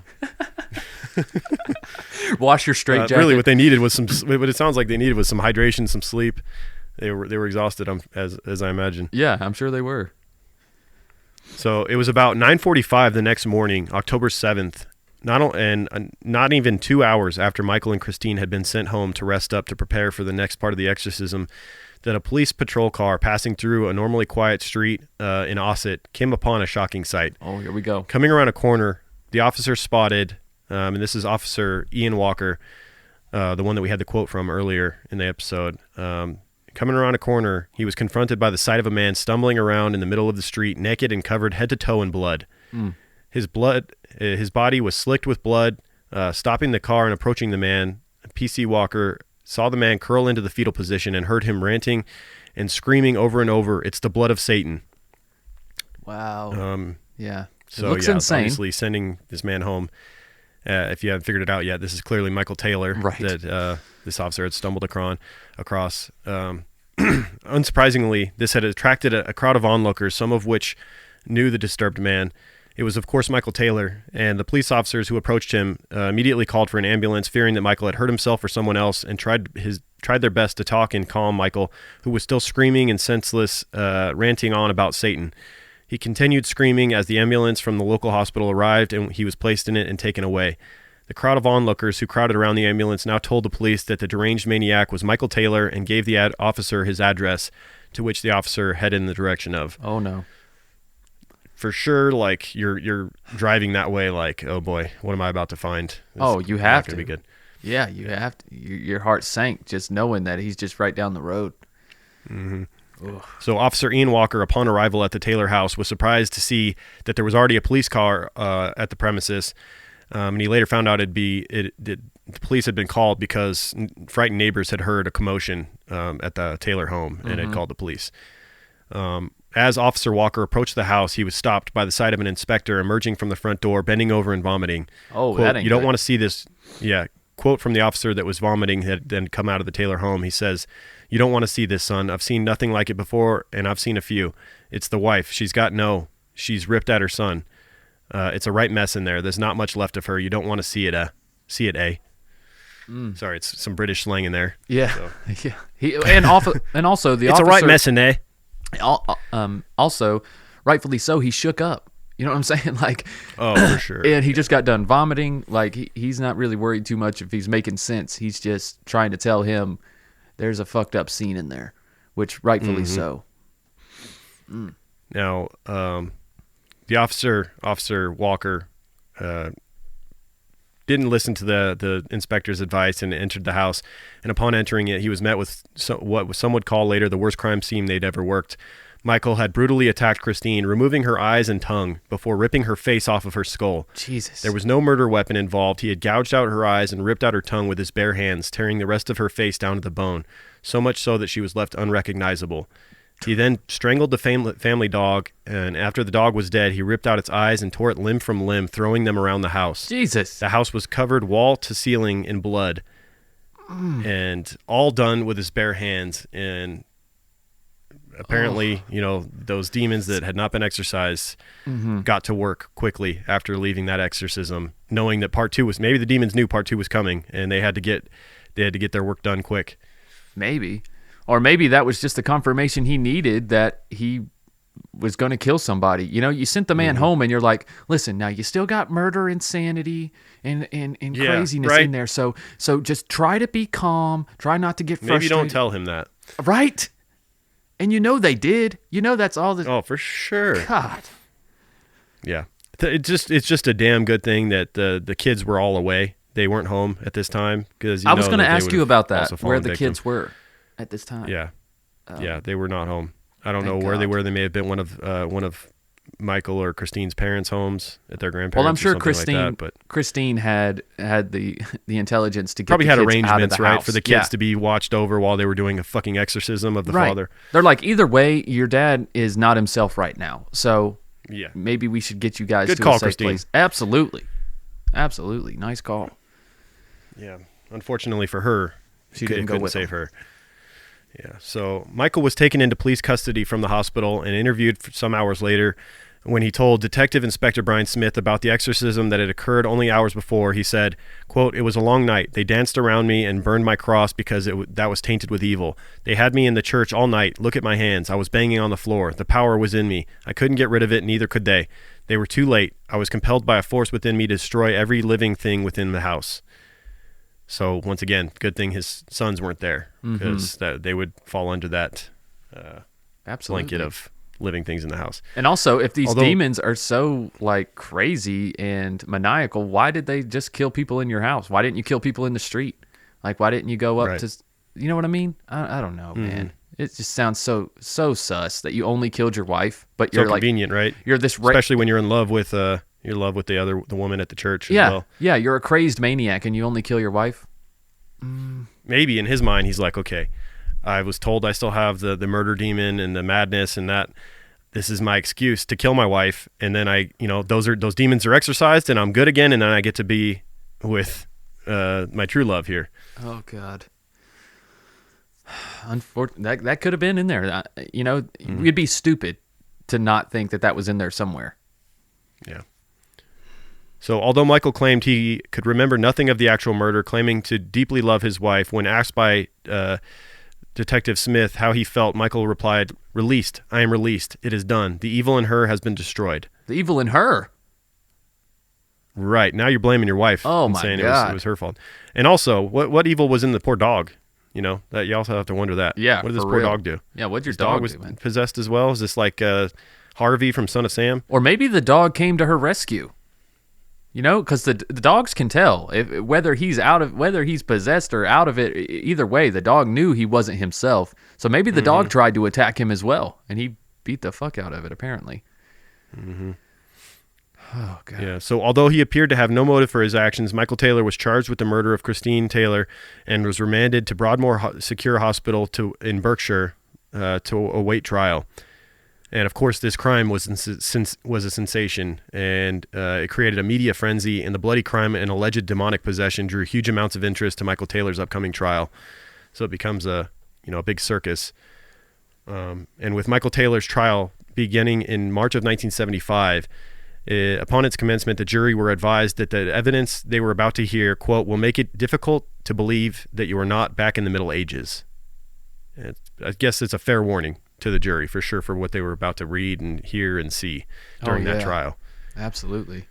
Wash your straight jacket. Really, what they needed was what it sounds like they needed was some hydration, some sleep. They were exhausted, as I imagine. Yeah, I'm sure they were. So it was about 9:45 the next morning, October 7th. Not even 2 hours after Michael and Christine had been sent home to rest up to prepare for the next part of the exorcism, that a police patrol car passing through a normally quiet street in Ossett came upon a shocking sight. Oh, here we go. Coming around a corner, the officer spotted, and this is Officer Ian Walker, the one that we had the quote from earlier in the episode. Coming around a corner, he was confronted by the sight of a man stumbling around in the middle of the street, naked and covered head to toe in blood. His body was slicked with blood. Stopping the car and approaching the man, PC Walker saw the man curl into the fetal position and heard him ranting and screaming over and over, "It's the blood of Satan." Wow. Yeah. So it looks yeah, insane. obviously sending this man home. If you haven't figured it out yet, this is clearly Michael Taylor Right. that this officer had stumbled across. Unsurprisingly, this had attracted a crowd of onlookers, some of which knew the disturbed man. It was, of course, Michael Taylor, and the police officers who approached him immediately called for an ambulance, fearing that Michael had hurt himself or someone else, and tried their best to talk and calm Michael, who was still screaming and senseless, ranting on about Satan. He continued screaming as the ambulance from the local hospital arrived, and he was placed in it and taken away. The crowd of onlookers who crowded around the ambulance now told the police that the deranged maniac was Michael Taylor and gave the officer his address, to which the officer headed in the direction of. Oh, no. For sure, like you're driving that way, like, oh boy, what am I about to find? This You is have not gonna to. be good. Yeah, you have to. Your heart sank just knowing that he's just right down the road. So Officer Ian Walker, upon arrival at the Taylor house, was surprised to see that there was already a police car at the premises, and he later found out the police had been called because frightened neighbors had heard a commotion at the Taylor home and had called the police. As Officer Walker approached the house, he was stopped by the sight of an inspector emerging from the front door, bending over and vomiting. Oh, Quote, that ain't "You don't good. want to see this." Yeah. Quote from the officer that was vomiting had then come out of the Taylor home. He says, "You don't want to see this, son. I've seen nothing like it before, and I've seen a few. It's the wife. She's ripped at her son. It's a right mess in there. There's not much left of her. You don't want to see it, eh?" Sorry, it's some British slang in there. Yeah. So. Yeah. And also the It's officer, a right mess in there. Also, rightfully so, he shook up. You know what I'm saying? Like, Oh, for sure. and he just got done vomiting. Like, he's not really worried too much if he's making sense. He's just trying to tell him there's a fucked up scene in there, which rightfully so. Now, the Officer Walker, didn't listen to the inspector's advice and entered the house. And upon entering it, he was met with what some would call later the worst crime scene they'd ever worked. Michael had brutally attacked Christine, removing her eyes and tongue before ripping her face off of her skull. Jesus. There was no murder weapon involved. He had gouged out her eyes and ripped out her tongue with his bare hands, tearing the rest of her face down to the bone, so much so that she was left unrecognizable. He then strangled the family dog, and after the dog was dead, he ripped out its eyes and tore it limb from limb, throwing them around the house. Jesus. The house was covered wall to ceiling in blood, and all done with his bare hands. And apparently, those demons that had not been exorcised got to work quickly after leaving that exorcism, knowing that part 2 was, maybe the demons knew part 2 was coming, and they had to get their work done quick. Maybe. Or maybe that was just the confirmation he needed that he was going to kill somebody. You sent the man home and you're like, listen, now you still got murder, insanity, and craziness in there. So just try to be calm. Try not to get frustrated. Maybe don't tell him that. Right. And they did. That's all the... Oh, for sure. God. Yeah. It's just a damn good thing that the kids were all away. They weren't home at this time. Because I was going to ask you about that, where the victim. kids were at this time. Yeah. Yeah, they were not home. I don't know where they were. They may have been one of Michael or Christine's parents' homes at their grandparents. Well, I'm sure Christine had the intelligence to get probably the had kids arrangements, out of the right, house. for the kids to be watched over while they were doing a fucking exorcism of the father. They're like, either way, your dad is not himself right now, so maybe we should get you guys Good to call, a safe Christine. place. Absolutely, nice call. Yeah, unfortunately for her, she couldn't save her. Yeah, so Michael was taken into police custody from the hospital and interviewed for some hours later. When he told Detective Inspector Brian Smith about the exorcism that had occurred only hours before, he said, quote, "It was a long night. They danced around me and burned my cross because that was tainted with evil. They had me in the church all night. Look at my hands. I was banging on the floor. The power was in me. I couldn't get rid of it, neither could they. They were too late. I was compelled by a force within me to destroy every living thing within the house." So once again, good thing his sons weren't there, because they would fall under that blanket of living things in the house. And also, if these demons are so crazy and maniacal, why did they just kill people in your house? Why didn't you kill people in the street? Why didn't you go up to, you know what I mean? I don't know, man. It just sounds so sus that you only killed your wife, but you're convenient, right? You're this, especially when you're in love with the woman at the church as well. Yeah, you're a crazed maniac and you only kill your wife. Maybe in his mind he's like, okay, I was told I still have the murder demon and the madness, and that this is my excuse to kill my wife, and then those demons are exorcised and I'm good again, and then I get to be with my true love here. Oh God. Unfortunately, that could have been in there. We'd be stupid to not think that was in there somewhere. Yeah. So although Michael claimed he could remember nothing of the actual murder, claiming to deeply love his wife, when asked by Detective Smith how he felt, Michael replied, "Released. I am released. It is done. The evil in her has been destroyed." The evil in her? Right. Now you're blaming your wife. Oh, and my saying God. It was her fault. And also, what evil was in the poor dog? That you also have to wonder that. Yeah. What did this poor dog do? Yeah, what'd your His dog was do, man? Possessed as well? Is this like Harvey from Son of Sam? Or maybe the dog came to her rescue. Because the dogs can tell whether he's possessed or out of it. Either way, the dog knew he wasn't himself. So maybe the dog tried to attack him as well, and he beat the fuck out of it, apparently. Oh, God. Yeah, so although he appeared to have no motive for his actions, Michael Taylor was charged with the murder of Christine Taylor and was remanded to Broadmoor Secure Hospital in Berkshire to await trial. And of course, this crime was a sensation, and it created a media frenzy, and the bloody crime and alleged demonic possession drew huge amounts of interest to Michael Taylor's upcoming trial. So it becomes a big circus. And with Michael Taylor's trial beginning in March of 1975, upon its commencement, the jury were advised that the evidence they were about to hear, quote, "will make it difficult to believe that you are not back in the Middle Ages." And I guess it's a fair warning to the jury, for sure, for what they were about to read and hear and see during that trial. Absolutely.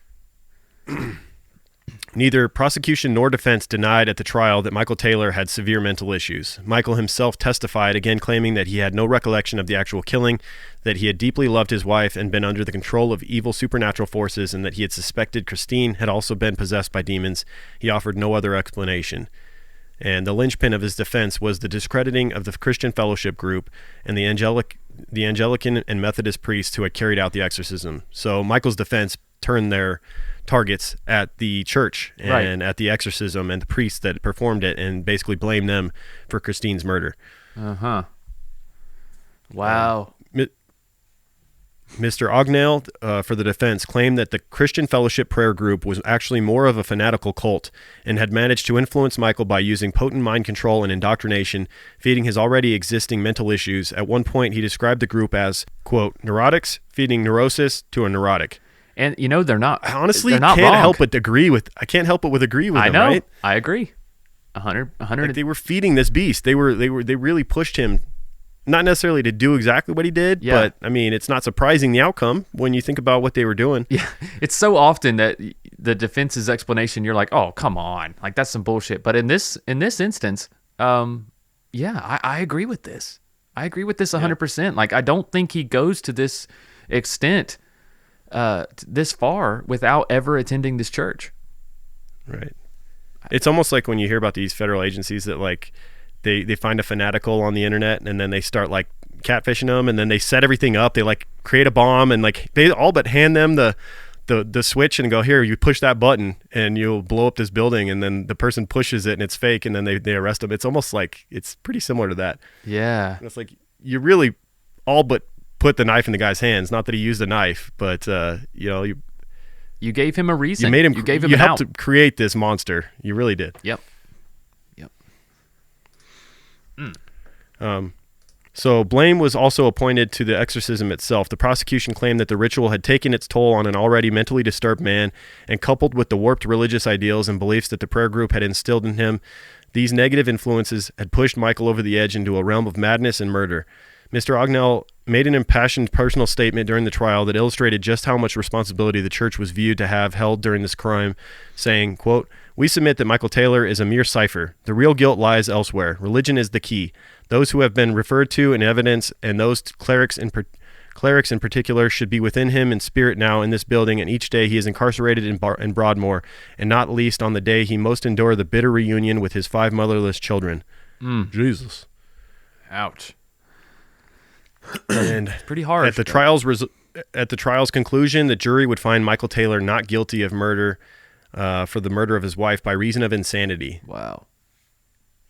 Neither prosecution nor defense denied at the trial that Michael Taylor had severe mental issues. Michael himself testified, again claiming that he had no recollection of the actual killing, that he had deeply loved his wife and been under the control of evil supernatural forces, and that he had suspected Christine had also been possessed by demons. He offered no other explanation. And the linchpin of his defense was the discrediting of the Christian Fellowship Group and the angelic the Anglican and Methodist priests who had carried out the exorcism. So Michael's defense turned their targets at the church and at the exorcism and the priests that performed it, and basically blamed them for Christine's murder. Wow. Mr. Ognell, for the defense, claimed that the Christian Fellowship Prayer Group was actually more of a fanatical cult and had managed to influence Michael by using potent mind control and indoctrination, feeding his already existing mental issues. At one point, he described the group as, quote, neurotics feeding neurosis to a neurotic. And they're not. I honestly they're not can't wrong. help but agree with. I can't help but agree with I them. know. Right? I agree. 100. Like they were feeding this beast. They really pushed him. Not necessarily to do exactly what he did, but I mean, it's not surprising the outcome when you think about what they were doing. Yeah, it's so often that the defense's explanation, you're like, oh, come on, like that's some bullshit. But in this instance, I agree with this. I agree with this 100%. Like, I don't think he goes to this extent, this far, without ever attending this church. Right. It's almost like when you hear about these federal agencies that like. They find a fanatical on the internet and then they start like catfishing them, and then they set everything up. They like create a bomb and like they all but hand them the switch and go, here, you push that button and you'll blow up this building, and then the person pushes it and it's fake, and then they arrest them. It's almost like it's pretty similar to that. Yeah. And it's like you really all but put the knife in the guy's hands. Not that he used a knife, but you gave him a reason. You made him. You gave him you an helped out. to create this monster. You really did. Yep. So blame was also appointed to the exorcism itself. The prosecution claimed that the ritual had taken its toll on an already mentally disturbed man, and coupled with the warped religious ideals and beliefs that the prayer group had instilled in him, these negative influences had pushed Michael over the edge into a realm of madness and murder. Mr. Ognell made an impassioned personal statement during the trial that illustrated just how much responsibility the church was viewed to have held during this crime, saying, quote, "We submit that Michael Taylor is a mere cipher. The real guilt lies elsewhere. Religion is the key. Those who have been referred to in evidence, and those clerics in particular, should be within him in spirit now in this building, and each day he is incarcerated in Broadmoor, and not least on the day he most endure the bitter reunion with his 5 motherless children." Jesus. Ouch. And it's pretty harsh. At the trial's conclusion, the jury would find Michael Taylor not guilty of murder for the murder of his wife by reason of insanity. Wow.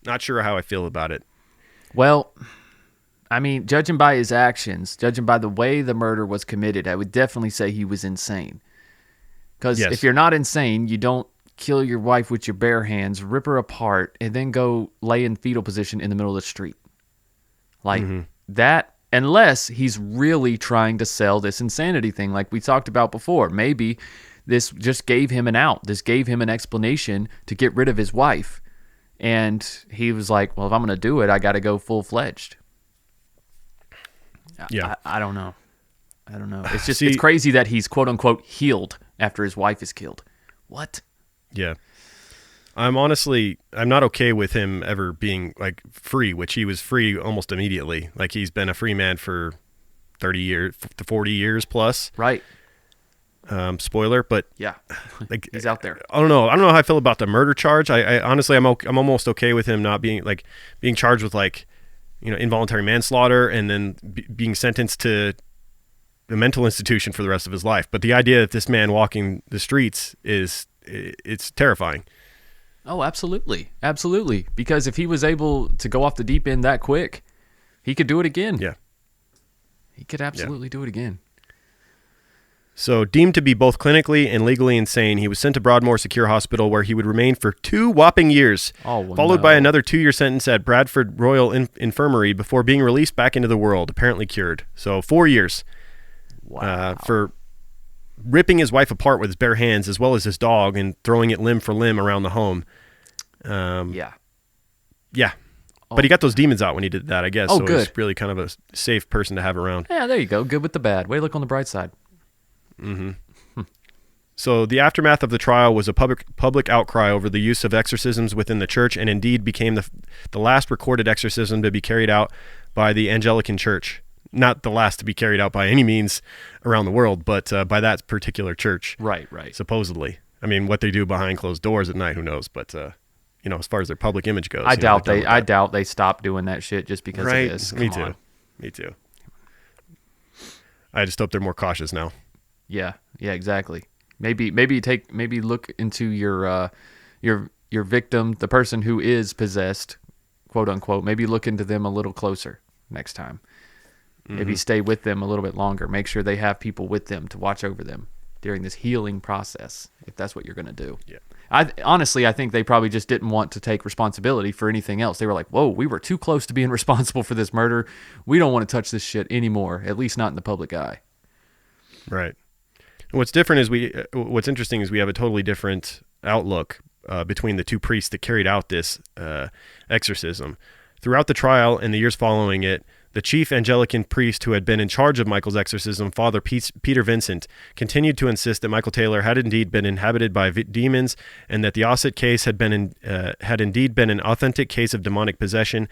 Not sure how I feel about it. Well, I mean, judging by his actions, judging by the way the murder was committed, I would definitely say he was insane. Because if you're not insane, you don't kill your wife with your bare hands, rip her apart, and then go lay in fetal position in the middle of the street. Like that. Unless he's really trying to sell this insanity thing like we talked about before. Maybe this just gave him an out. This gave him an explanation to get rid of his wife. And he was like, well, if I'm going to do it, I got to go full-fledged. Yeah. I don't know. It's just it's crazy that he's quote-unquote healed after his wife is killed. What? Yeah. I'm not okay with him ever being like free, which he was free almost immediately. Like he's been a free man for 30 years, 40 years plus. Right. Spoiler, but yeah, like he's out there. I don't know how I feel about the murder charge. I honestly, I'm almost okay with him not being charged with involuntary manslaughter and then being sentenced to a mental institution for the rest of his life. But the idea that this man walking the streets it's terrifying. Oh, absolutely. Absolutely. Because if he was able to go off the deep end that quick, he could do it again. Yeah. He could absolutely do it again. So, deemed to be both clinically and legally insane, he was sent to Broadmoor Secure Hospital, where he would remain for 2 whopping years, followed by another 2-year sentence at Bradford Royal Infirmary before being released back into the world, apparently cured. So, 4 years. Wow. For ripping his wife apart with his bare hands, as well as his dog, and throwing it limb for limb around the home. Yeah. But he got those demons out when he did that, I guess. Oh, so good. he's really kind of a safe person to have around. Yeah, there you go. Good with the bad. Way to look on the bright side. So the aftermath of the trial was a public outcry over the use of exorcisms within the church, and indeed became the last recorded exorcism to be carried out by the Anglican Church. Not the last to be carried out by any means around the world, but by that particular church. Right. Supposedly. I mean, what they do behind closed doors at night, who knows? But as far as their public image goes, I doubt they stopped doing that shit just because of this. Me too. I just hope they're more cautious now. Yeah, exactly. Maybe look into your victim, the person who is possessed, quote unquote. Maybe look into them a little closer next time. Maybe stay with them a little bit longer. Make sure they have people with them to watch over them during this healing process, if that's what you're going to do. Yeah. I think they probably just didn't want to take responsibility for anything else. They were like, whoa, we were too close to being responsible for this murder. We don't want to touch this shit anymore, at least not in the public eye. Right. What's different is what's interesting is we have a totally different outlook between the two priests that carried out this exorcism. Throughout the trial and the years following it, the chief Anglican priest who had been in charge of Michael's exorcism, Father Peter Vincent, continued to insist that Michael Taylor had indeed been inhabited by demons and that the Ossett case had indeed been an authentic case of demonic possession.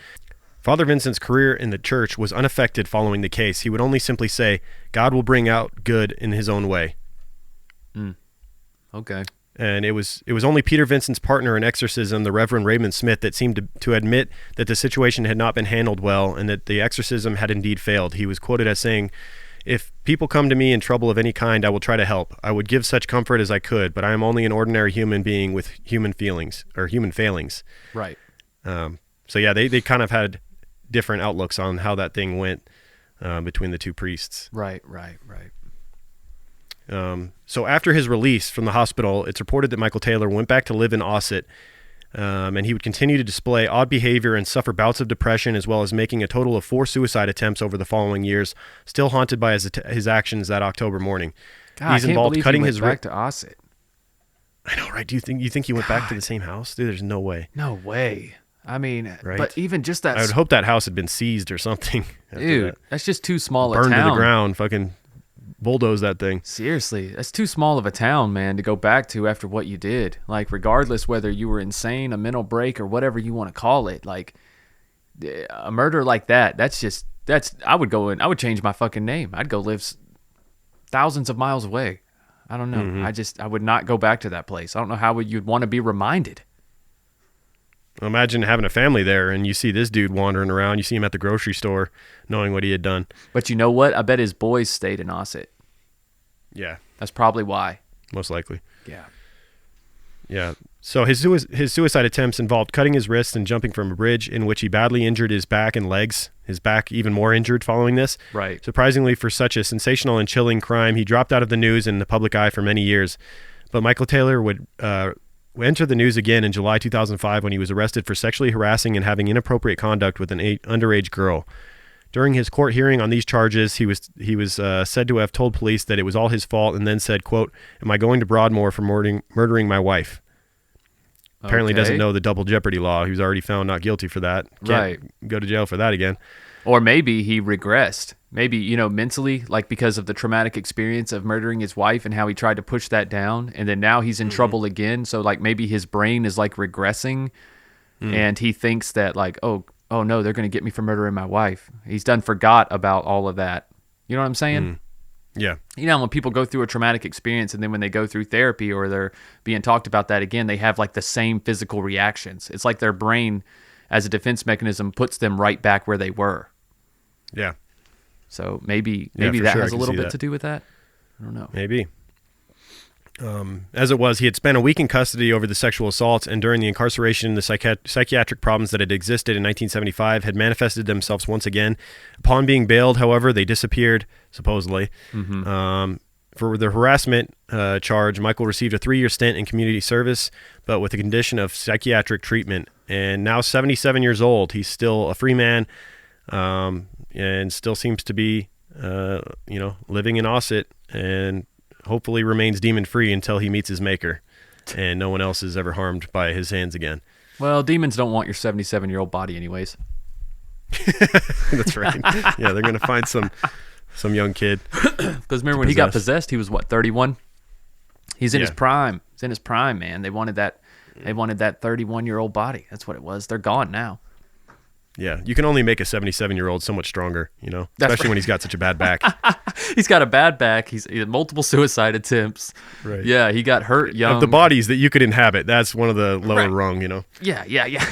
Father Vincent's career in the church was unaffected following the case. He would only simply say, God will bring out good in his own way. Okay. And it was only Peter Vincent's partner in exorcism, the Reverend Raymond Smith, that seemed to admit that the situation had not been handled well and that the exorcism had indeed failed. He was quoted as saying, "If people come to me in trouble of any kind, I will try to help. I would give such comfort as I could, but I am only an ordinary human being with human feelings or human failings." Right. So yeah, they kind of had different outlooks on how that thing went between the two priests. Right. So after his release from the hospital, it's reported that Michael Taylor went back to live in Ossett, and he would continue to display odd behavior and suffer bouts of depression, as well as making a total of 4 suicide attempts over the following years, still haunted by his actions that October morning. God, He's I can't involved believe cutting he his went back to Ossett. I know, right? Do you think he went back to the same house? Dude, there's no way. No way. I mean, Right? but even just that. I would hope that house had been seized or something. Dude, that's just too small a burned town. to the ground, fucking bulldoze that thing. Seriously, that's too small of a town, man, to go back to after what you did. Like, regardless whether you were insane, a mental break, or whatever you want to call it, like a murder like that, I would change my fucking name. I'd go live thousands of miles away. I don't know. I would not go back to that place. I don't know how you'd want to be reminded. Imagine having a family there and you see this dude wandering around. You see him at the grocery store knowing what he had done. But you know what? I bet his boys stayed in Ossett. Yeah. That's probably why. Most likely. Yeah. Yeah. So his suicide attempts involved cutting his wrists and jumping from a bridge, in which he badly injured his back and legs. His back even more injured following this. Right. Surprisingly, for such a sensational and chilling crime, he dropped out of the news and the public eye for many years. But Michael Taylor would enter the news again in July 2005 when he was arrested for sexually harassing and having inappropriate conduct with an underage girl. During his court hearing on these charges, he was said to have told police that it was all his fault, and then said, quote, "Am I going to Broadmoor for murdering my wife?" Apparently doesn't know the double jeopardy law. He was already found not guilty for that. Can't go to jail for that again. Or maybe he regressed. Maybe, mentally, like because of the traumatic experience of murdering his wife and how he tried to push that down. And then now he's in trouble again. So like maybe his brain is like regressing and he thinks that like, oh no, they're going to get me for murdering my wife. He's forgot about all of that. You know what I'm saying? Yeah. When people go through a traumatic experience and then when they go through therapy or they're being talked about that again, they have like the same physical reactions. It's like their brain as a defense mechanism puts them right back where they were. Yeah. So maybe for that sure, has I a can little see bit that. to do with that. I don't know. Maybe. As it was, he had spent a week in custody over the sexual assaults, and during the incarceration, the psychiatric problems that had existed in 1975 had manifested themselves once again. Upon being bailed, however, they disappeared, supposedly. For the harassment charge, Michael received a 3-year stint in community service, but with the condition of psychiatric treatment. And now 77 years old, he's still a free man, and still seems to be, living in Ossett, and hopefully remains demon-free until he meets his maker, and no one else is ever harmed by his hands again. Well, demons don't want your 77-year-old body anyways. That's right. Yeah, they're going to find some young kid. Because remember when he got possessed, he was what, 31? He's in his prime. He's in his prime, man. They wanted that 31-year-old body. That's what it was. They're gone now. Yeah, you can only make a 77-year-old so much stronger, especially when he's got such a bad back. He's got a bad back. He had multiple suicide attempts. Right. Yeah, he got hurt young. Of the bodies that you could inhabit, that's one of the lower rung, Yeah.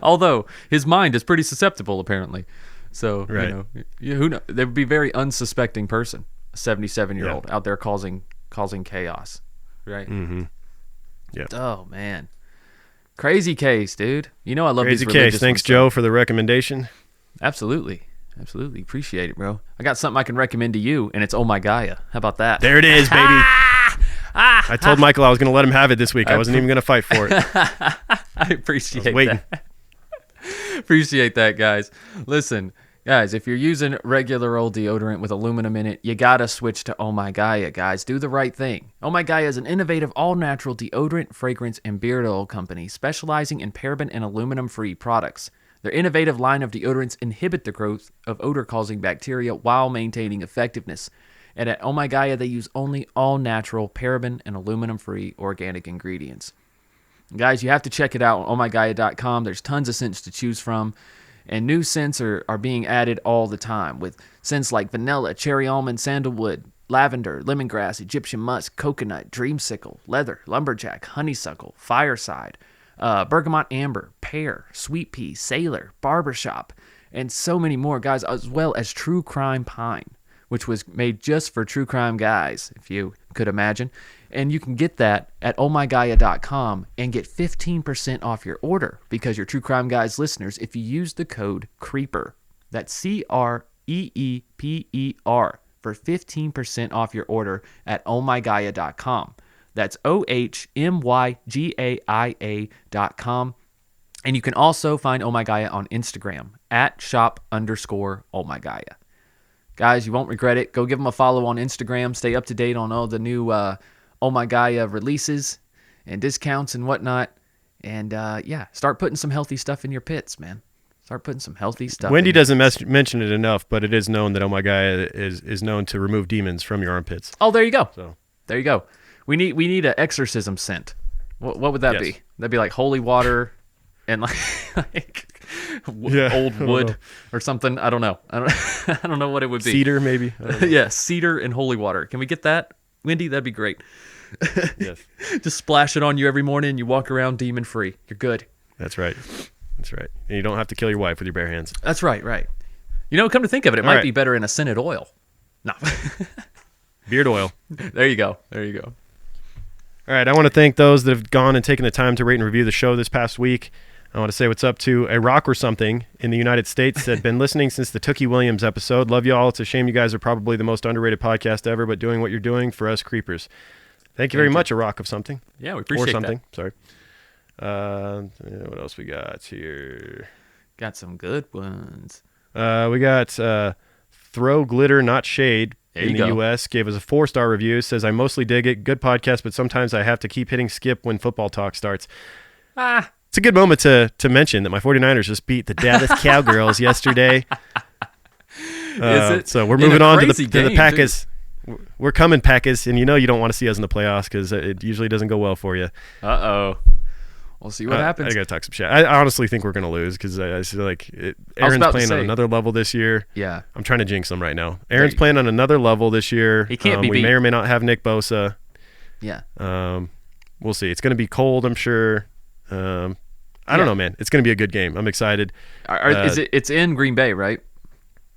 Although his mind is pretty susceptible, apparently. So, Right. who knows? They would be a very unsuspecting person, a 77-year-old out there causing chaos, right? Mm-hmm. Yeah. Oh, man. Crazy case, dude. I love Crazy these religious case. Thanks, ones, Joe, for the recommendation. Absolutely. Appreciate it, bro. I got something I can recommend to you, and it's Oh My Gaia. How about that? There it is, baby. I told Michael I was going to let him have it this week. I wasn't even going to fight for it. I appreciate waiting. that. Appreciate that, guys. Listen, guys, if you're using regular old deodorant with aluminum in it, you got to switch to Oh My Gaia, guys. Do the right thing. Oh My Gaia is an innovative all-natural deodorant, fragrance, and beard oil company specializing in paraben and aluminum-free products. Their innovative line of deodorants inhibit the growth of odor-causing bacteria while maintaining effectiveness. And at Oh My Gaia, they use only all-natural, paraben, and aluminum-free organic ingredients. Guys, you have to check it out on ohmygaia.com. There's tons of scents to choose from. And new scents are being added all the time with scents like vanilla, cherry almond, sandalwood, lavender, lemongrass, Egyptian musk, coconut, dreamsicle, leather, lumberjack, honeysuckle, fireside, bergamot amber, pear, sweet pea, sailor, barbershop, and so many more, guys, as well as true crime pine, which was made just for true crime guys, if you could imagine. And you can get that at ohmygaia.com and get 15% off your order because you're True Crime Guys listeners if you use the code CREEPER. That's CREEPER for 15% off your order at ohmygaia.com. That's ohmygaia.com. And you can also find Oh My Gaia on Instagram at shop_ohmygaia. Guys, you won't regret it. Go give them a follow on Instagram. Stay up to date on all the new Oh My Gaia releases and discounts and whatnot. And start putting some healthy stuff in your pits, man. Start putting some healthy stuff. Wendy doesn't mention it enough, but it is known that Oh My Gaia is known to remove demons from your armpits. Oh, there you go. So there you go. We need an exorcism scent. What would that be? That'd be like holy water and old wood or something. I don't know. I don't know what it would be. Cedar, maybe. Yeah, cedar and holy water. Can we get that, Wendy? That'd be great. Yes. Just splash it on you every morning and you walk around demon free. You're good. That's right. And you don't have to kill your wife with your bare hands. That's right. Come to think of it, it might be better in a scented oil. No. Beard oil. There you go. All right, I want to thank those that have gone and taken the time to rate and review the show this past week. I want to say what's up to a rock or something in the United States that have been listening since the Tookie Williams episode. Love you all. It's a shame you guys are probably the most underrated podcast ever, but doing what you're doing for us creepers. Thank you very much, a rock of something. Yeah, we appreciate or something. That. Sorry. What else we got here? Got some good ones. We got Throw Glitter Not Shade in the U.S. Gave us a 4-star review. Says, I mostly dig it. Good podcast, but sometimes I have to keep hitting skip when football talk starts. It's a good moment to mention that my 49ers just beat the Dallas Cowgirls yesterday. So we're moving on to the Packers. We're coming, Packers, and you don't want to see us in the playoffs because it usually doesn't go well for you. Uh-oh. We'll see what happens. I got to talk some shit. I honestly think we're going to lose because I feel like Aaron's playing on another level this year. Yeah. I'm trying to jinx him right now. Aaron's playing on another level this year. He can't be beat. We may or may not have Nick Bosa. Yeah. We'll see. It's going to be cold, I'm sure. I don't know, man. It's going to be a good game. I'm excited. It's in Green Bay, right?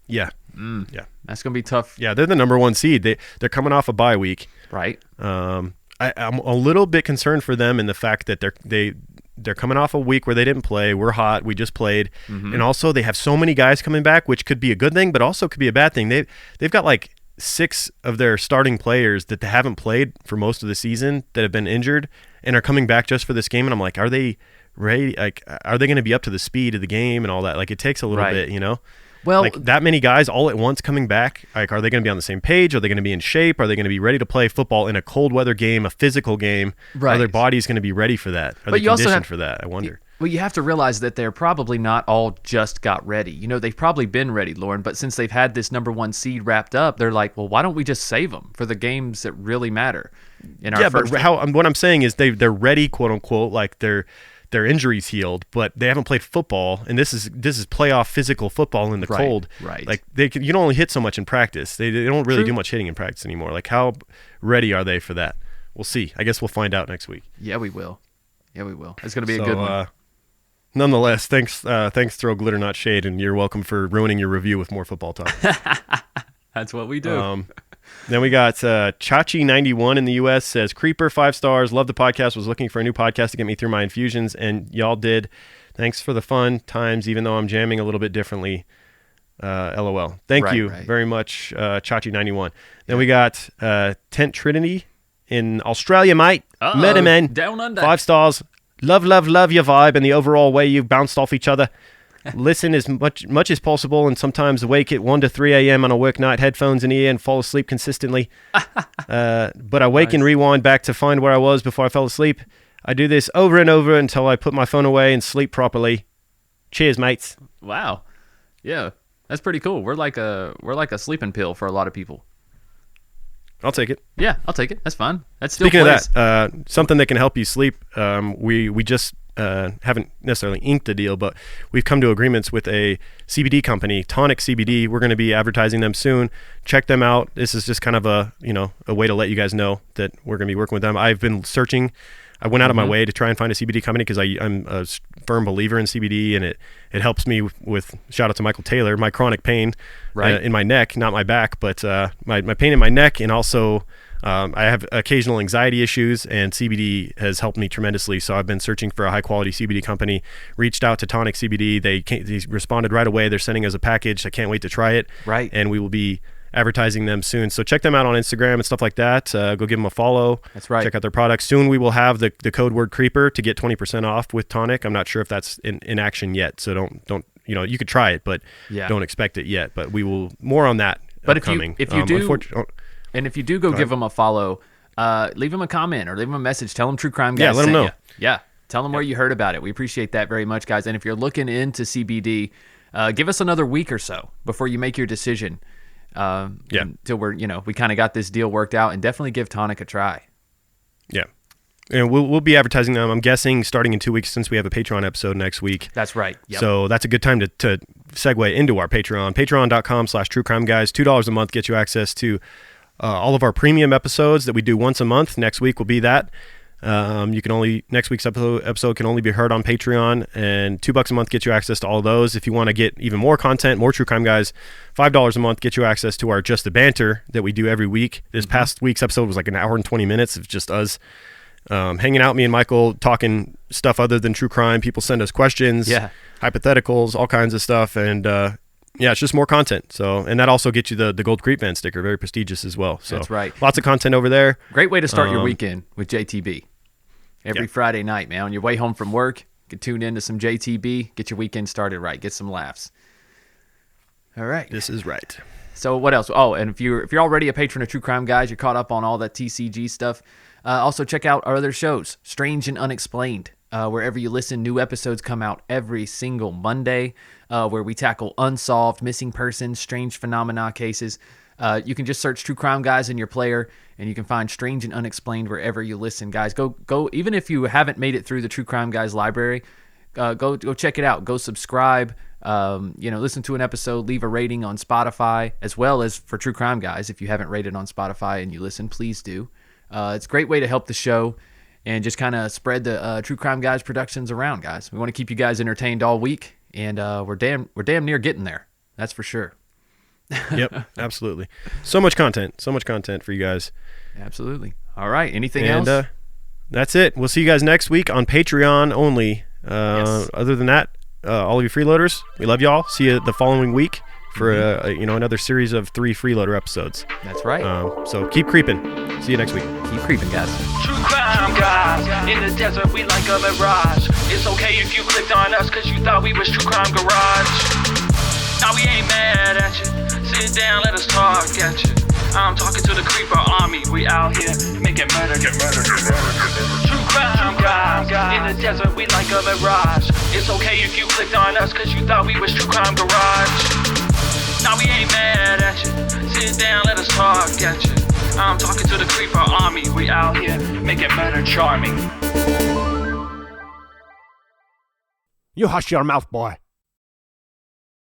Yeah. Yeah. That's going to be tough. Yeah, they're the number 1 seed. They're coming off a bye week. Right. I'm a little bit concerned for them in the fact that they're coming off a week where they didn't play. We're hot. We just played. Mm-hmm. And also they have so many guys coming back, which could be a good thing, but also could be a bad thing. They've got like 6 of their starting players that they haven't played for most of the season that have been injured and are coming back just for this game. And I'm like, are they ready? Like, are they going to be up to the speed of the game and all that? Like, it takes a little bit, Well, like that many guys all at once coming back, like, are they going to be on the same page? Are they going to be in shape? Are they going to be ready to play football in a cold weather game, a physical game? Right. Are their bodies going to be ready for that? Are they conditioned for that? I wonder. Well, you have to realize that they're probably not all just got ready. They've probably been ready, Lauren, but since they've had this number 1 seed wrapped up, they're like, well, why don't we just save them for the games that really matter in our first but what I'm saying is they're ready, quote unquote, like their injuries healed, but they haven't played football, and this is playoff physical football in the cold. Right. Like you can only hit so much in practice. They don't really do much hitting in practice anymore. Like, how ready are they for that? We'll see. I guess we'll find out next week. Yeah, we will. It's going to be a good one. nonetheless, thanks, Throw Glitter Not Shade, and you're welcome for ruining your review with more football talk. That's what we do. Then we got Chachi91 in the U.S. says, Creeper, 5 stars, love the podcast, was looking for a new podcast to get me through my infusions, and y'all did. Thanks for the fun times, even though I'm jamming a little bit differently. LOL. Thank you very much, Chachi91. Then we got Tent Trinity in Australia, mate. Met him in. Down under. 5 stars. Love your vibe and the overall way you bounced off each other. Listen as much as possible, and sometimes awake at 1 to 3 a.m. on a work night, headphones in ear, and fall asleep consistently. But I wake and rewind back to find where I was before I fell asleep. I do this over and over until I put my phone away and sleep properly. Cheers, mates. Wow. Yeah, that's pretty cool. We're like a sleeping pill for a lot of people. I'll take it. Yeah, I'll take it. That's fine. That's still Speaking plays. of that, something that can help you sleep. We just haven't necessarily inked the deal, but we've come to agreements with a CBD company, Tonic CBD. We're going to be advertising them soon. Check them out. This is just kind of a way to let you guys know that we're going to be working with them. I've been searching. I went out of my way to try and find a CBD company because I'm a firm believer in CBD, and it helps me with, shout out to Michael Taylor, my chronic pain in my neck, not my back, but my pain in my neck, and also I have occasional anxiety issues, and CBD has helped me tremendously. So I've been searching for a high quality CBD company, reached out to Tonic CBD. They responded right away. They're sending us a package. I can't wait to try it. Right. And we will be advertising them soon. So check them out on Instagram and stuff like that. Go give them a follow. That's right. Check out their products. Soon we will have the code word Creeper to get 20% off with Tonic. I'm not sure if that's in action yet. So don't you could try it, but don't expect it yet. But we will more on that. But upcoming. if you do, and if you do go give them a follow, leave them a comment or leave them a message. Tell them True Crime Guys. Yeah, let them know. Yeah, tell them where you heard about it. We appreciate that very much, guys. And if you're looking into CBD, give us another week or so before you make your decision. Until we kind of got this deal worked out, and definitely give Tonic a try. Yeah. And we'll be advertising them, I'm guessing, starting in 2 weeks, since we have a Patreon episode next week. That's right. Yep. So that's a good time to segue into our Patreon. Patreon.com/TrueCrimeGuys. $2 a month gets you access to all of our premium episodes that we do once a month. Next week will be that. Next week's episode can only be heard on Patreon, and $2 a month gets you access to all of those. If you want to get even more content, more True Crime Guys, $5 a month gets you access to our Just the Banter that we do every week. This past week's episode was like an hour and 20 minutes of just us hanging out, me and Michael, talking stuff other than true crime. People send us questions, hypotheticals, all kinds of stuff, and it's just more content. So, and that also gets you the Gold Creep Van sticker, very prestigious as well. So that's right. Lots of content over there. Great way to start your weekend with JTB. Every Friday night, man. On your way home from work, you can tune into some JTB, get your weekend started right, get some laughs. All right. This is right. So what else? Oh, and if you're already a patron of True Crime Guys, you're caught up on all that TCG stuff. Also check out our other shows, Strange and Unexplained. Wherever you listen, new episodes come out every single Monday, where we tackle unsolved, missing persons, strange phenomena cases. You can just search True Crime Guys in your player, and you can find Strange and Unexplained wherever you listen, guys. Go. Even if you haven't made it through the True Crime Guys library, go check it out. Go subscribe. Listen to an episode, leave a rating on Spotify, as well as for True Crime Guys. If you haven't rated on Spotify and you listen, please do. It's a great way to help the show and just kind of spread the True Crime Guys productions around, guys. We want to keep you guys entertained all week, and we're damn near getting there. That's for sure. Yep, absolutely. So much content for you guys. Absolutely. All right. Anything else? That's it. We'll see you guys next week on Patreon only. Yes. Other than that, all of you freeloaders, we love y'all. See you the following week for another series of 3 freeloader episodes. That's right. So keep creeping. See you next week. Keep creeping, guys. True crime guys, in the desert we like a mirage. It's okay if you clicked on us cause you thought we was True Crime Garage. Now we ain't mad at you. Sit down, let us talk at you. I'm talking to the creeper army. We out here making murder. True crime guys, in the desert we like a mirage. It's okay if you clicked on us cause you thought we was True Crime Garage. Now we ain't mad at you. Sit down, let us talk at you. I'm talking to the creeper army. We out here making murder charming. You hush your mouth, boy.